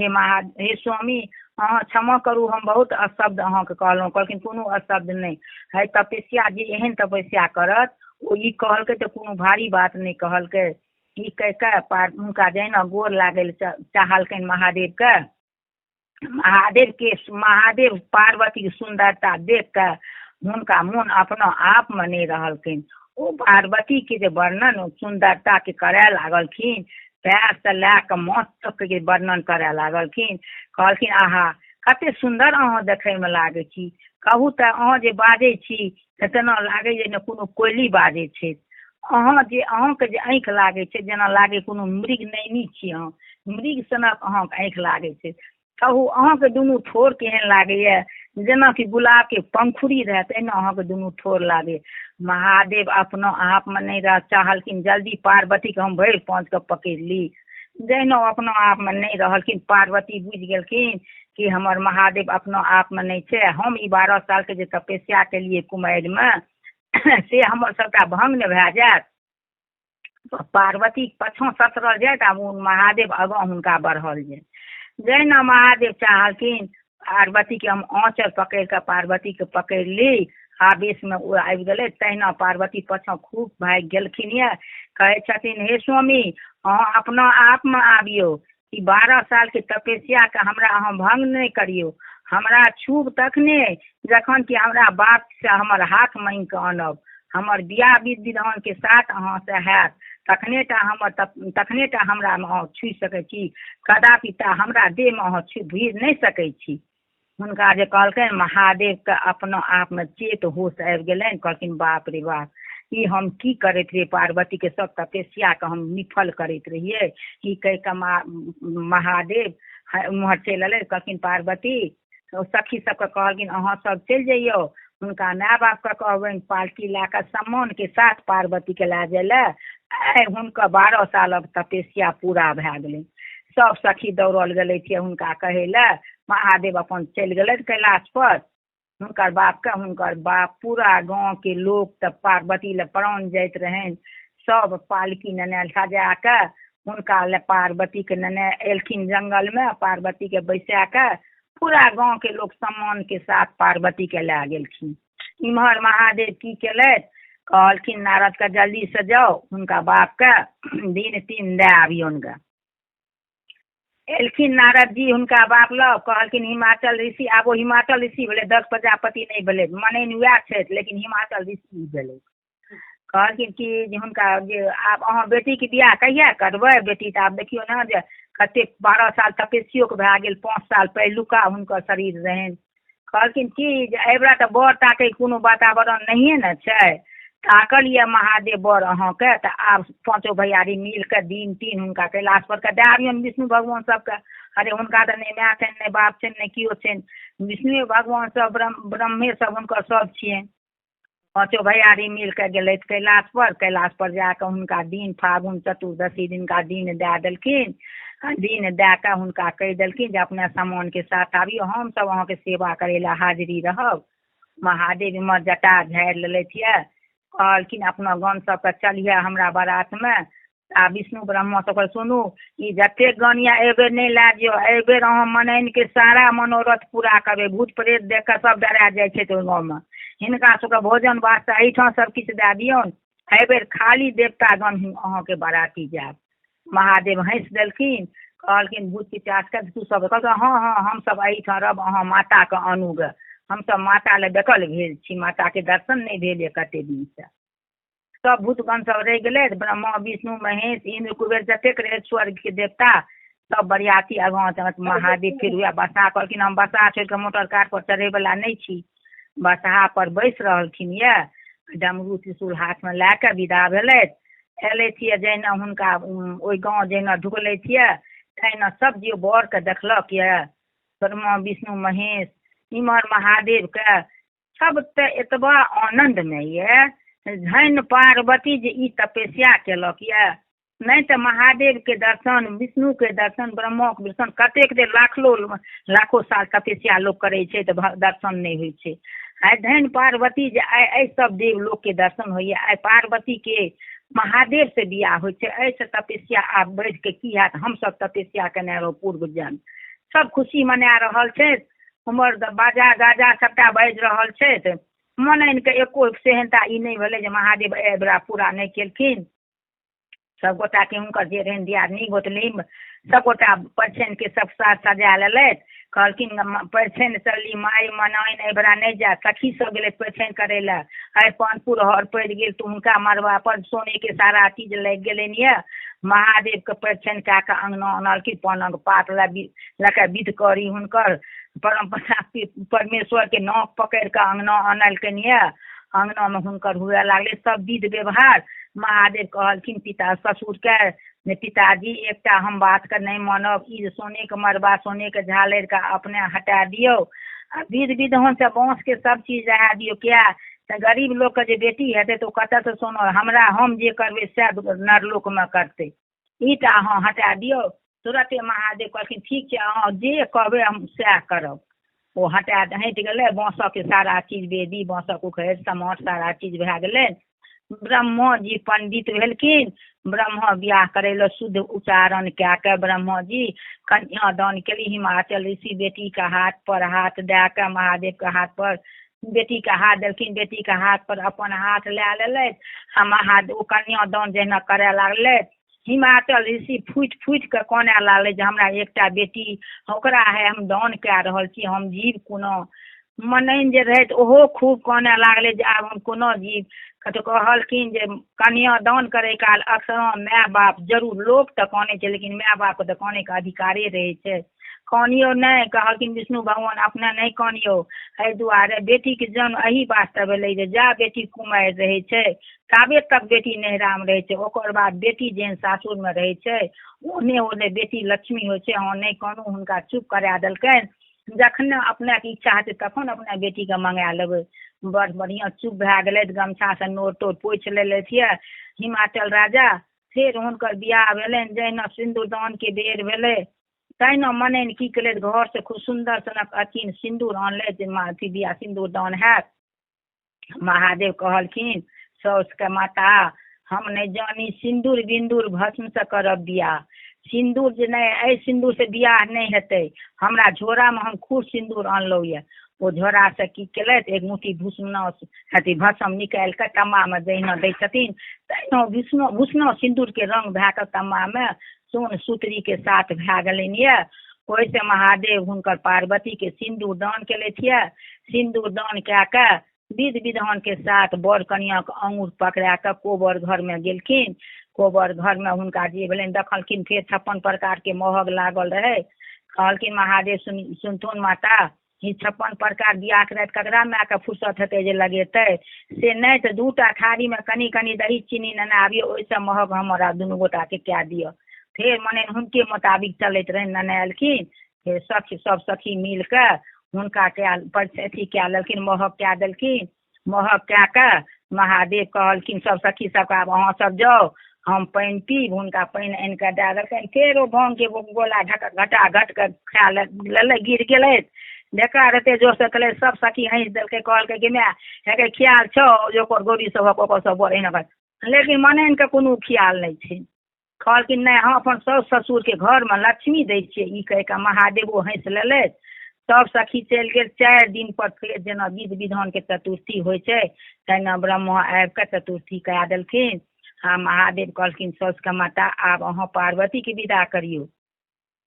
[SPEAKER 1] हे स्वामी अहाँ क्षमा करू, हम बहुत अशब्द अहाँके कहलहुँ। कहलखिन कोनो अशब्द नहीं है, तपस्या जे एहन तपस्या करत ओ ई कहलकै तऽ कोनो भारी बात नहीं कहलकै। ई कह के हुनका जहिना गोर लागल चाहलखिन महादेव के, महादेव पार्वती के सुंदरता देख के हुनका मोन अपना आप में नहीं रहलखिन। ओ पार्वती के जे वर्णन सुंदरता के करे लागलखिन, पैर से लै के माथ तक के वर्णन करे लागलखिन। कहलखिन आहा कते सुंदर अहाँ देखे में लागे छी। कहू तऽ अहाँ जे बाजै छी तेना लागे जे कोनो कोयली बाजै छै। अहाँके जे आँखि लागे छै जेना लागे कोनो मृग नैनी छी अहाँ, मृग सनक अहाँके आँखि लागे छै। कहू अहाँके दुनू ठोर केहन लागैए, जेनाकि गुलाब के पंखुड़ी रहत तहिना अहाँके दुनू ठोर लागे। महादेव अपना आप में नहीं रह चाहलखिन, जल्दी पार्वती के हम भरि पाँच के पकड़ ली। जहिना अपना आप में नहीं रहलखिन, पार्वती बुझि गेलखिन कि हमर महादेव अपना आप में नहीं छै। हम ई 12 साल के जे तपस्या केलिए कुमारि में से हमर सबटा भंग न भए जायत। पार्वती पाछाँ ससरल जायत आ महादेव आगाँ हुनका बढ़ल जाय। जहिना महादेव चाहलखिन पार्वती के हम आँचल पकड़ के पार्वती के पकड़ ली, आवेश में ओ आबि गेलै। तहिना पार्वती पाछाँ खूब भागि गेलखिन यऽ। कहै छथिन हे स्वामी अहाँ अपना आप में आबियो, ई 12 साल के तपस्या के हमरा अहाँ भंग नहीं करियो। हमरा छूब तखने जखन कि हमरा बाप से हमर हाथ मांगि के आनब, हमर बियाह विधि विधान के साथ अहाँ से हैत, तखने टा हमरा में अहाँ छू सकै छी। कदापि हमरा देह में अहाँ भीड़ नहीं सकै छी। हुनका जे कहलखिन महादेव के अपना आप में चेत होश आबि गेलनि। कहलखिन बाप रे बाप ई हम की करैत रहिए, पार्वती के सब तपस्या के हम निफल करैत रहिए। ई कह के महादेव उम्हर चलि अयलै। कहलखिन पार्वती सखी सबके कहलखिन अहाँ सब चलि जइयो, हुनका माय बाप के कहबनि पालकी लए कऽ सम्मान के साथ पार्वती के लए जाय लए। हुनकर 12 सालक तपस्या पूरा भए गेलै। सब सखी दौड़ल गेलै थे हुनका कहै लए। महादेव अपन चलि गेलै कैलाश पर। हुनकर बाप पूरा गाँव के लोग तब पार्वती ले प्राण जाइत रहनि। सब पालकी नेने सजा के हुनका ले पार्वती के नेने एलखिन जंगल में। पार्वती के बैसा के पूरा गांव के लोग सम्मान के साथ पार्वती के लै गेलखिन। इम्हर महादेव की केलथि, कहलखिन नारद के जल्दी से जाओ हुनका बाप के दिन 3 दे आबियौन गे। एलखिन नारद जी हुनका बाप लग, कहलखिन हिमाचल ऋषि। आब ओ हिमाचल ऋषि भेलै, दक्ष प्रजापति नहीं भेलै। मने वएह छथि लेकिन हिमाचल ऋषि भेलै। कहलखिन कि जे हुनका जे आब अहाँ बेटी के बियाह कहिया करबै। बेटी तऽ आब देखियौ ने जे कते 12 साल तपस्यो के भए गेल, 5 साल पहिलुका हुनकर शरीर रहनि। कहलखिन कि जे एहिबेरा तऽ बर ताकै कोनो वातावरण नहिए ने छै। ताकल यऽ महादेव बर अहाँके, तऽ आब 5 भैयारी मिल के दिन 3 हुनका कैलाश पर के दे आबियौन विष्णु भगवान सबके। अरे हुनका तऽ नहि माय छनि, नहि बाप छनि, नहि किओ छनि। विष्णु भगवान सब ब्रह्मे सब हुनकर सब छियनि। 5 भैयारी मिल के गेलथि कैलाश पर जाके हुनका दिन फागुन चतुर्दशी दिनका दिन दे देलखिन। दिन दे के हुनका कहि देलखिन जे अपने सम्मान के साथ आबियो, हम सब अहाँके सेवा करे ला हाजिरी रहब। महादेव इम्हर जटा झाड़ि लेलथि यऽ। कहलखिन अपना गण सबके चलिए हमरा बारात में। आ विष्णु ब्रह्मा सब सुनू ई जतेक गण यऽ एहिबेर नहीं लै जियो, एहिबेर अहाँ मनैन के सारा मनोरथ पूरा करबै। भूत प्रेत देख के सब डरा जाइ छै ओहि गाँव में। हिनका सबके भोजन वास्ते एहिठाम सब किछु दे दियौन। एहिबेर खाली देवता गण अहाँके बाराती जायब। महादेव हंसि देलखिन। कहलखिन भूत पिचास के तू सब कहलकै हाँ हाँ हम सब एहिठाम रहब अहाँ माता के आनू गे हम सब माता ले बेकल भेल छी माता के दर्शन नहीं भेल कते दिन से सब भूतगण सब रह गए ब्रह्मा विष्णु महेश इंद्र कुबेर जतेक रहे स्वर्ग के देवता सब बरियाती आगाँ महादेव फिर हुआ बसा कहलखिन हम बसा छोड़ के मोटर कार पर चढ़े वाला नहीं छी बसहा पर बैस रहलखिन ये डमरू त्रिशूल हाथ में लए के विदा भेलथि एले छियै जहिना हुनका ओहि गाँव जहिना ढुकले छियै तहिना सब जे बर के देखलक ये ब्रह्मा विष्णु महेश इमहर महादेव के सब ते एतबा आनंद में ये धन पार्वती जे ई तपस्या केलक ये नहीं तो महादेव के दर्शन विष्णु के दर्शन ब्रह्मा के दर्शन कतेक देर लाखों साल तपस्या लोग करे छे तो दर्शन नहीं होइ छे आइ धन पार्वती जे आइ सब देव लोग के दर्शन होइए आइ पार्वती के महादेव से बियाह होइ छे ऐसे तपस्या आब बढ़ के की हैत हम सब तपस्या केने रहो पूर्व जन्म सब खुशी मना रहल छे हमर बाजा गाजा सबटा बाजि रहल छे मन के एको सेहनता ई नहीं भेलै जे महादेव एहि बेरा पूरा नहीं केलखिन सब गोटा के हुनकर जे रहन दियादनी गोतनी सब गोटा परिछन के सब साथ सजा लेलथि कहलखिन परिछन चलली माय मनाइन एहि बेरा नहीं जा सखी सब गेलै परिछन करे ला आइ पानपुर हर पड़ गेल तो हुनका मरबा पर सोने के सारा चीज लग गेलनि ये महादेव के परिछन कए के अंगना अनलखिन पानक पात लके विध करी हुनकर परम्परा परमेश्वर के नाक पकड़ के अंगना अनलखिन ये अंगना में हुनकर हुए लागले सब विध व्यवहार महादेव कहलखिन पिता ससुर के पिताजी एकटा हम बात के नहीं मानब ई सोने के मरबा सोने के झालर का अपने हटा दियो विध विधान से बाँस के सब चीज रहा दियो क्या गरीब लोग के जे बेटी हेतै तो कतऽ से सोनो हमरा हम जे करबै सएह नरलोक में करते ईटा अहाँ हटा दियो तुरंते महादेव कहलखिन ठीक छै अहाँ जे कहबै हम सएह करब वो हटि गेलै बाँसक के सारा चीज वेदी बाँसक उखड़ि समाट सारा चीज भए गेलै ब्रह्मा जी पंडित भेलखिन ब्रह्मा बियाह करे ला शुद्ध उच्चारण कए के ब्रह्मा जी कन्यादान केली हिमाचल ऋषि बेटी के हाथ पर हाथ दे के महादेव के हाथ पर बेटी के हाथ देलखिन बेटी के हाथ पर अपन हाथ लए लेलथि आ महादेव कन्यादान जहिना करे लागले हिमाचल ऋषि फूटि फूटि के काने लागले जे हमरा एकटा बेटी ओकरा है हम दान कए रहल छी हम जीव कोनो मनैन जे रहै ओहो खूब काने लागले जे आब हम कोनो जीव तो कहलखिन जे कन्या दान करे काल अक्सर माय बाप जरूर लोग तो काने छे लेकिन माय बाप के तो काने के अधिकारे रहे छे कानियो नहीं कहलखिन विष्णु भगवान अपने नहीं कानियो एहि दुआरे बेटी के जन्म एही वास्ते भेलै जे जा बेटी कुमारि रहे छे ताबे तक बेटी नहिरा में रहे छे ओकर बाद बेटी जेहन सासुर में रहे छे ओने ओने बेटी लक्ष्मी होइ छे अहाँ नहीं कानू हुनका चुप करा देलकैन जखने अपने के इच्छा हेतै तखन अपने बेटी के मंगा लेबै बड़ बढ़िया चुप भए गेलै गमछा से नोर तोर पोछि लेलथि ये हिमाचल राजा फेर हुनकर बियाह भेलनि जहिना सिंदूरदान के बेर भेलै तहिना मनैन की केलथि घर से खूब सुंदर सनक अथी सिंदूर आनलथि अथी बियाह सिंदूरदान हैत महादेव कहलखिन साउस के माता हम नहीं जानी सिंदूर बिंदूर भस्म से करब बियाह सिंदूर जे नहीं एहि सिंदूर से बियाह नहीं हेतै हमरा झोरा में हम खूब सिंदूर आनलहुँ ये वो झोरा से की केलथि एक मुट्ठी अथी भस्म निकालि के तम्मा में जहिना दै छथिन तहिना भूषणो सिंदूर के रंग भए के तम्मा में सोन सूत्री के साथ भए गेलनि ये ओहि से महादेव हुनकर पार्वती के सिंदूर दान केलथि ये सिंदूर दान कए के विध विधान के साथ बर कनिया के अंगूर पकड़ा के कोबर घर में गेलखिन कोबर घर में हुनका जे भेलनि देखलखिन फेर 56 प्रकार के महग लागल रहे कहलखिन महादेव सुनथुन माता ई 56 प्रकार बियाह के राति ककरा माय के फुर्सत हेतै जे लगेतै से नहीं तो 2टा थारी में कनी कनी दही चीनी नेने आबियो ओहिसे महग हमरा दुनू गोटा के कए दियो फेर मने हुनके मुताबिक चलैत रहे नेनेलखिन फेर सब सखी मिल के हुनका अथी कए लेलखिन महग कए देलखिन महग कए के महादेव कहलखिन सब सखी सबके आब अहाँ सब जाओ हम पानि पीब हुनका पानि आनि के दए देलखिन फेर ओ भांग के गोला घटा घट के खा ले गिर गेलै बेकार हेतै जोर से कहले सब सखी हंसि देलकै कहलकै कि माय हेके ख्याल छौ जे ओकर गौरी सब ओकर सब बड़ एना लेकिन मनैन के कोनो ख्याल नहीं छै कहलखिन नहीं हम अपन साउस ससुर के घर में लक्ष्मी दै छियै ई कहि के महादेवो हंसि लेलथि सब सखी चलि गेल 4 दिन पर फेर जेना विध विधान के चतुर्थी होइ छै तहिना ब्रह्मा आबि के चतुर्थी करा देलखिन आ महादेव कहलखिन साउस के माता आब अहाँ पार्वती के विदा करियौ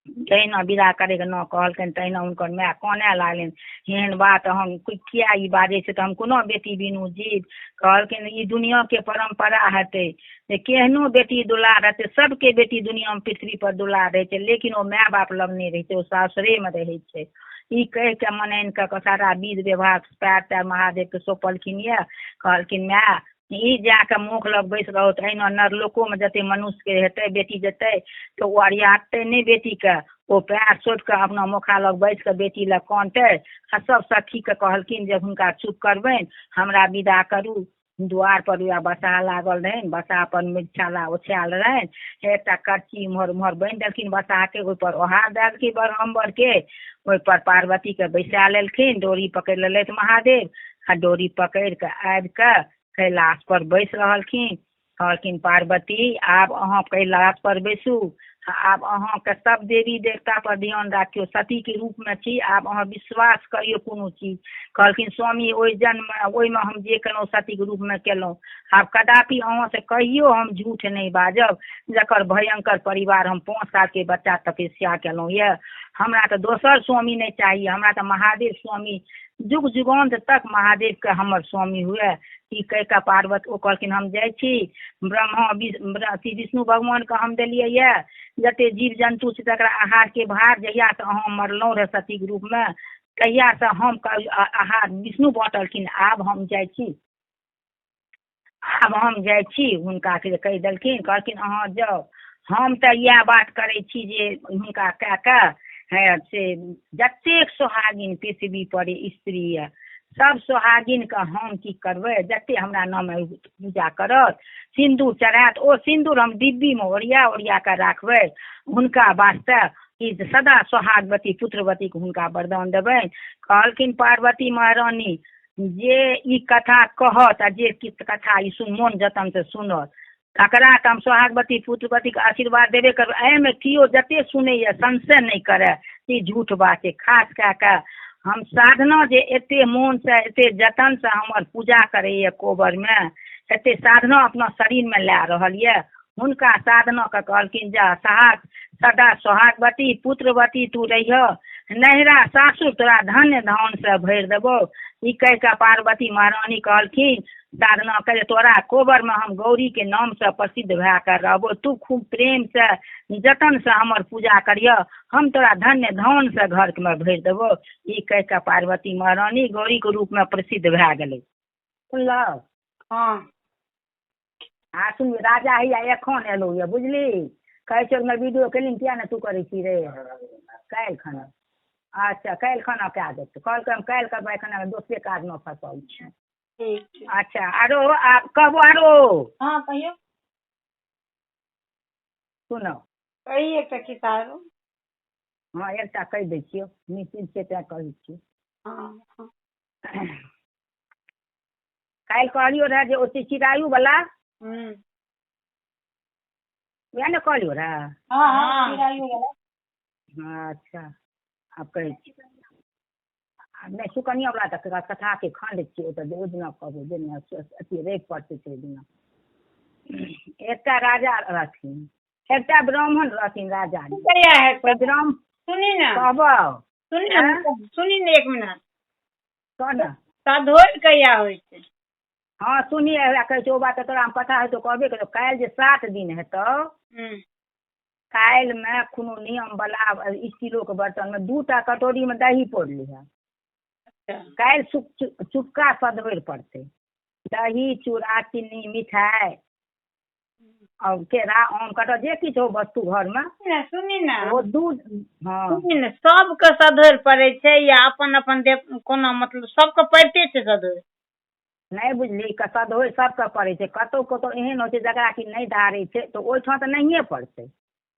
[SPEAKER 1] तहिना विदा करैके न कहलखिन तहिना हुनकर माय कानय लागलनि। एहन बात हम किया ई बाजै छै, तऽ हम कोनो बेटी बिनु जीव। कहलखिन ई दुनियाके परम्परा हेतै जे केहनो बेटी दुलार हेतै, सबके बेटी दुनियामे पृथ्वी पर दुलार रहै छै, लेकिन ओ माय बाप लग नहि रहै छै, ओ सासुरेमे रहै छै। ई कहि के मनाइन के सारा विध व्यवहार पैर तैर महादेव के सौंपलखिन ये। कहलखिन माय ई जाके मुख लग बैस रहो, अहिना नरलोको में जते मनुष्य के हेतै बेटी जेतै तो ओ अरियातै नहीं बेटी के, ओ पैर सोप के अपना मुखा लग बैस के बेटी लग कानतै। आ सब सखी के कहलखिन जे हुनका चुप करबनि, हमरा विदा करू। द्वार पर वएह बसा लागल रहनि, बसा पर मिर्छाला ओछायल रहनि, एकटा करची इम्हर उम्हर बांधि देलखिन बसा के, ओहि पर ओढ़ा देलखिन बरहम्बर के, ओहि पर पार्वती के बैसा लेलखिन। डोरी पकड़ि लेलथि महादेव, आ डोरी पकड़ि के आबि के कैलाश पर बैस रहलखिन। कहलखिन पार्वती आब अहाँ कैलाश पर बैसू, आब अहाँके सब देवी देवता पर ध्यान राखियो, सती के रूप में छी, आब अहाँ विश्वास करियो कोनो चीज। कहलखिन स्वामी ओहि जन्म ओहिमे हम जे केलहुँ सती के रूप में केलहुँ, आब कदापि अहाँ से कहियो हम झूठ नहीं बाजब, जकर भयंकर परिवार हम 5 साल के बच्चा तपस्या केलहुँ ये। हमरा तो दोसर स्वामी नहीं चाहिए, हमरा तो महादेव स्वामी जुग जुगान्त तक महादेव के हमर स्वामी हुए। ई कह के पार्वती ओ कहलखिन हम जाइ छी, ब्रह्मा विष्णु भगवान के हम देलियै ये, जते जीव जंतु छै तकरा आहार के भार जहिया से अहाँ मरलहुँ रहे सती के रूप में, तहिया से हम आहार विष्णु बाँटलखिन। आब हम जाइ छी, आब हम जाइ छी। हुनका कहि देलखिन, कहलखिन अहाँ जाउ, हम तऽ इएह बात करै छी जे हुनका कए कऽ से जतेक सोहागिन पृथ्वी पर स्त्री यऽ सब सोहागिन के हम की करबै, जते हमरा नाम पूजा करत सिंदूर चढ़ायत, ओ सिंदूर हम डिब्बी में ओरिया ओरिया के राखबै, हुनका वास्ते ई सदा सोहागवती पुत्रवती के हुनका वरदान देबनि। कहलखिन पार्वती महारानी जे ई कथा कहत आ जे कथा ई मोन जतन से सुनत, तकरा तऽ हम सोहागवती पुत्रवती के आशीर्वाद देबे करबै। एहिमे केओ जते सुनैया संशय नहीं करे ई झूठ बात छै। खास कए कऽ हम साधना जे एते मोन से एते जतन से हमर पूजा करैया कोबर में, एते साधना अपना शरीर में ला रहल ये, हुनका साधना के कहलखिन जा सदा सोहागवती पुत्रवती तू रहिह, नैहरा सासुर तोरा धन्य धान से भरि देबो। ई कह के पार्वती महारानी कहलखिन साधना करे, तोरा कोबर में हम गौरी के नाम से प्रसिद्ध भए कर रहबो, तू खूब प्रेम से जतन से हमर पूजा करिय, हम तोरा धन्य धान से घर में भरि देबो। ई कह के पार्वती महारानी गौरी के रूप में प्रसिद्ध भए गेलै। सुनलह?
[SPEAKER 2] हाँ
[SPEAKER 1] आ सुन, राजा हैया एखन एलौ ये बुझली, कहै छै मैं वीडियो केलिन, किया ने तू करै छी रे काल्हि खाना। अच्छा काल्हि खाना कए देतै, कहलकै हम काल्हि करबै, एखन दोसरे काज में फंसल छी। अच्छा आरो आप कहबो आरो?
[SPEAKER 2] हाँ कहियो।
[SPEAKER 1] सुनो
[SPEAKER 2] कही एकटा खिस्सा आरो।
[SPEAKER 1] हाँ एकटा कहि दै छियौ, निश्चित से तैं कहै छियौ।
[SPEAKER 2] हाँ
[SPEAKER 1] काल्हि कहलियो रहे जे ओ चिरायु वाला वएह ने कहलियो रहे।
[SPEAKER 2] हाँ चिरायु वाला।
[SPEAKER 1] अच्छा आब कहै छी, नहीं सुकन्या वाला तक कथा के खंड छियै, तऽ ओहि दिना कहबो जे अथी रवि पड़तै ताहि दिना। एकटा राजा रहथिन, एकटा ब्राह्मण रहथिन राजा। ब्राह्मण
[SPEAKER 2] सुनी ना,
[SPEAKER 1] कहबो
[SPEAKER 2] सुनी ना 1 मिनट।
[SPEAKER 1] कह ना
[SPEAKER 2] सधोर कहिया होइ छै?
[SPEAKER 1] हाँ सुनिए कहै छै, ओ बात तोरा पता हेतौ कहबे करो। काल्हि जे 7 दिन हेतौ, काल्हि में कोनो नियम वाला स्टीलो के बर्तन में 2टा कटोरी में दही पौर लिहा। काल्हि चुपका सधोर पड़तै, दही चूड़ा चीनी मिठाई और केरा आम कटहर जे किछु हो वस्तु घर में।
[SPEAKER 2] सुनी ना
[SPEAKER 1] ओ दूध। हाँ
[SPEAKER 2] सुनी ना, सबके सधोर पड़ै छै या अपन अपन कोना, मतलब सबके पड़ते छै सधोर?
[SPEAKER 1] नहीं बुझली, सधोर सबके पड़ै छै, कतौ कतौ एहन होइ छै जकरा कि नहीं धारै छै तऽ ओहिठाम तऽ नहिए पड़तै।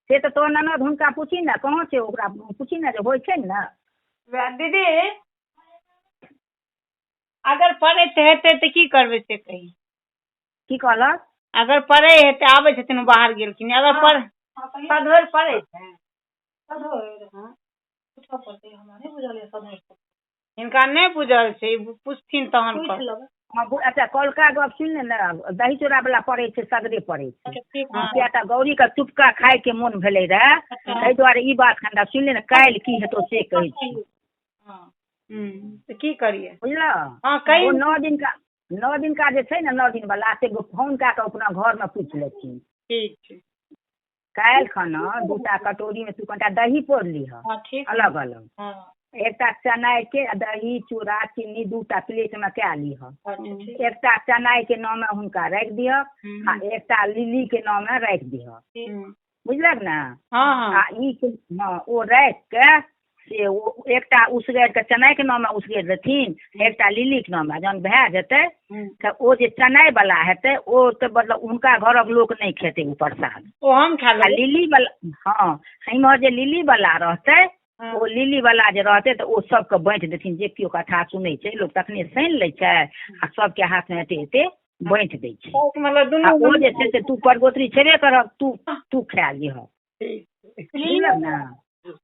[SPEAKER 1] से तऽ तोहर ननद हुनका पूछी ने, कहाँ छै ओकरा पूछी ने जे होइ छै ने।
[SPEAKER 2] दीदी अगर पड़ैत हेतै तऽ की करबै से कही?
[SPEAKER 1] की कहलक?
[SPEAKER 2] अगर पड़ै हेतै, आबै छथिन बाहर गेलखिन, अगर सधोर पड़ै छै, हिनका नहीं बुझल छै, पूछथिन तहन
[SPEAKER 1] अच्छा कौलका गप सुन ले ने दही चूड़ा वाला पड़े छै सगरे पड़े छै
[SPEAKER 2] अच्छा ठीक है
[SPEAKER 1] किया तऽ गौरी के चुपका खाय के मोन भेले रहे ताहि दुआरे ई बात कनिटा सुन ले ने काल्हि की हेतौ से कहै छी
[SPEAKER 2] हाँ तो की करिए
[SPEAKER 1] बुझलऽ
[SPEAKER 2] हाँ कई
[SPEAKER 1] ओ 9 दिनका जे छै ने 9 दिन वाला से फोन कए कऽ अपना घर में पूछि लेथिन
[SPEAKER 2] ठीक छै
[SPEAKER 1] काल्हि खाना 2टा कटोरी में तू कनिटा दही पौर लीह
[SPEAKER 2] हाँ ठीक
[SPEAKER 1] अलग अलग
[SPEAKER 2] हाँ
[SPEAKER 1] एकटा चनाई के दही चूड़ा चीनी 2टा प्लेट में कए लीह
[SPEAKER 2] अच्छा ठीक
[SPEAKER 1] एकटा चनाई के नाम में हुनका राखि दिह आ एकटा लिली के नाम में राखि दिह बुझलक ने
[SPEAKER 2] हाँ हाँ
[SPEAKER 1] आ ई ओ राखि के से एकटा उसगैर के चनाई के नाम में उसगैर देथिन एकटा लिली के नाम में जहन भए जेतै तऽ ओ जे चनाई वाला हेतै ओ तऽ मतलब हुनका घरक लोक नहि खेतै ओ प्रसाद
[SPEAKER 2] ओ हम खा
[SPEAKER 1] आ
[SPEAKER 2] लेबै
[SPEAKER 1] लिली वाला हाँ इम्हर जे लिली वाला रहतै ओ लिली वाला जे रहतै तऽ ओ सबके बाँटि देथिन जे केओ कथा सुनै छै लोक तखने सानि लै छै आ सबके हाथ में एते बाँटि दै छै
[SPEAKER 2] मतलब
[SPEAKER 1] आ
[SPEAKER 2] दुनू
[SPEAKER 1] ओ जे छै से तू परगोतरी छेबे करब तू खा लिह बुझलक ने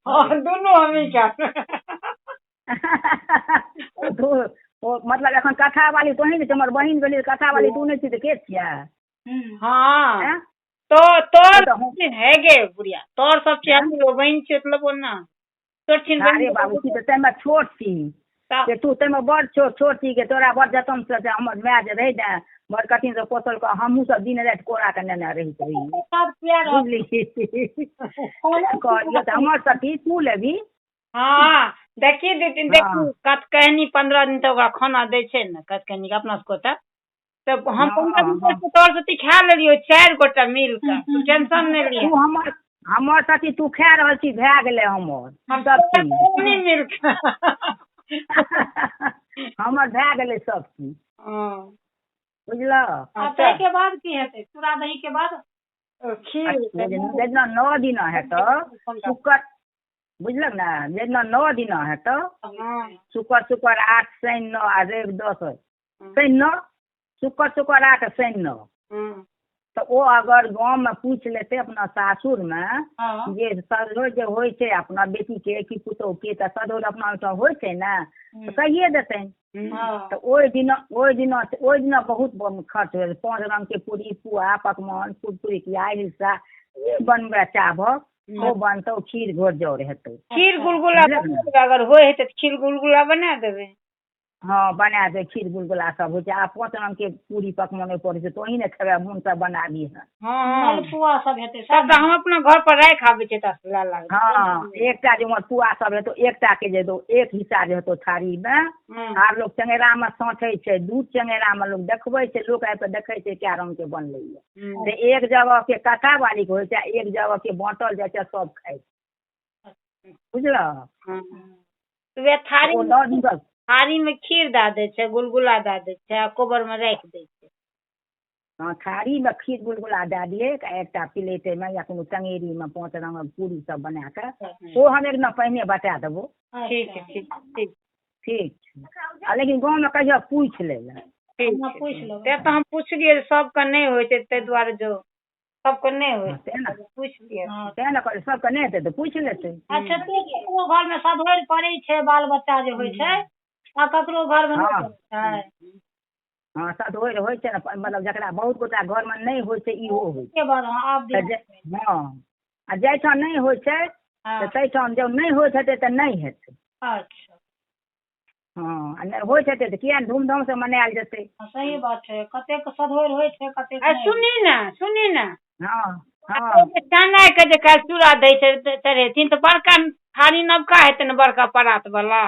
[SPEAKER 2] हाँ दोनों हम ही खा
[SPEAKER 1] ओ मतलब एखन कथा वाली तोही ने हमर बहिन भेली कथा वाली तू नहीं छी तऽ के छियै
[SPEAKER 2] हाँ
[SPEAKER 1] हैं?
[SPEAKER 2] तो तोर
[SPEAKER 1] तो हम-
[SPEAKER 2] है गे बुढ़िया तोर सब चीज हम लोग बहन छी मतलब बोल ना तोर छिन
[SPEAKER 1] अरे बाबू तू तऽ तैमे छोट छी से तू तैमे बड़ छोट छी के तोरा बड़ जतन से हमर माय जे रही ने बड़ कठिन से पोसल कऽ हमहूँ सब दिन राति कोरा के नेने रही
[SPEAKER 2] सब प्यार
[SPEAKER 1] बुझली कहलियो तऽ हमर सखी तू लेबही
[SPEAKER 2] हाँ देखिए दीदी देखू कत कहनी 15 दिन तक ओकरा खाना दै छै ने कत कहनी के अपना सबको तब हम 15 दिन तक तोर से खा लेलियो 4 गोटा मिल के तू टेंशन नहीं लिया
[SPEAKER 1] तू हमर सखी तू खा रहल छी भए गेलै हमर
[SPEAKER 2] हम
[SPEAKER 1] सब चीज
[SPEAKER 2] नहीं मिल के
[SPEAKER 1] हमर भए गेलै सब चीज
[SPEAKER 2] हाँ
[SPEAKER 1] बुझलऽ
[SPEAKER 2] ताहि के बाद की हेतै चूड़ा दही के बाद खीर
[SPEAKER 1] जेना 9 दिन हेतौ शुक्र बुझलक ने जेना 9 दिन हेतौ शुक्र 8 शनि 9 आ रवि 10 शनि 9 शुक्र 8 शनि 9 तऽ ओ अगर गाँव में पूछ लेते अपना सासुर में जे सधोर जे होइ छै अपना बेटी के कि पुतोह के तऽ सधोर अपना ओहिठाम होइ छै ने तऽ कहिए देतै तऽ ओहि दिना बहुत खर्च भेल 5 रंग के पूरी पुआ पकवान पुरपुरिया हिस्सा बनबे चाहबह ओ बनतौ खीर घोर जौर हेतौ
[SPEAKER 2] खीर गुलगुला अगर होय है तो खीर गुलगुला बना देबै
[SPEAKER 1] हाँ बना दे खीर गुलगुला सब होइ छै आ 5 रंग के पूरी पकवान पड़ै छै तोही ने खेबै मोन से बनाबी है
[SPEAKER 2] हाँ पुआ सब हेतै सब हम अपना घर पर राखि आबै छै तऽ ला ला
[SPEAKER 1] हाँ एकटा जे उमर पुआ सब हेतौ एकटा के जे दो एक हिस्सा जे हेतौ थारी में आर लोग चंगेरा में साँठे छै 2 चंगेरा में लोग देखबै छै लोक आबि कऽ देखै छै क्या रंग के बनलै है एक जगह के कथा वाली के होइ छै एक जगह के बाँटल जाइ छै सब खाइ छै बुझलऽ
[SPEAKER 2] वे थारी
[SPEAKER 1] 9 दिन तक
[SPEAKER 2] थारी में खीर दए दै छै गुलगुला दए दै छै आ कोबर में राखि दै छै
[SPEAKER 1] हाँ थारी में खीर गुलगुला दए दिए एकटा प्लेट में या कोनो चंगेरी में 5 रंग पूरी सब बना के ओ हम एक दिन पहिने बता देबो
[SPEAKER 2] ठीक है
[SPEAKER 1] ठीक लेकिन गाँव में कहियो पूछि ले
[SPEAKER 2] पूछि लेबै तऽ हम पूछलियै सबके नहीं होइ छै ताहि दुआरे जो सबके नहीं होइ पूछि लियै
[SPEAKER 1] तेँ ने कहलियै सबके नहि हेतै तऽ पूछि लेतै
[SPEAKER 2] अच्छा ककरो घर में सधोर पड़ै छै बाल बच्चा जे होइ छै आ ककरो घर में नहीं पड़ै छै
[SPEAKER 1] हाँ सधोर होइ छै ने मतलब जकरा बहुत गोटा घर में नहीं होइ छै इहो होइ छै हाँ आ जाहिठाम नहीं होइ छै तऽ ताहिठाम जब नहीं होइत हेतै तऽ नहीं हेतै
[SPEAKER 2] अच्छा
[SPEAKER 1] हाँ आ नहीं होइत हेतै तऽ किया धूमधाम से मनायल जेतै
[SPEAKER 2] सही बात छै कतेक सधोर होइ छै कतेक सुनी ने
[SPEAKER 1] हाँ
[SPEAKER 2] चना के जे काल्हि चूड़ा दै छै चढ़ेथिन तऽ बड़का थारी नवका हेतै ने बड़का परात वाला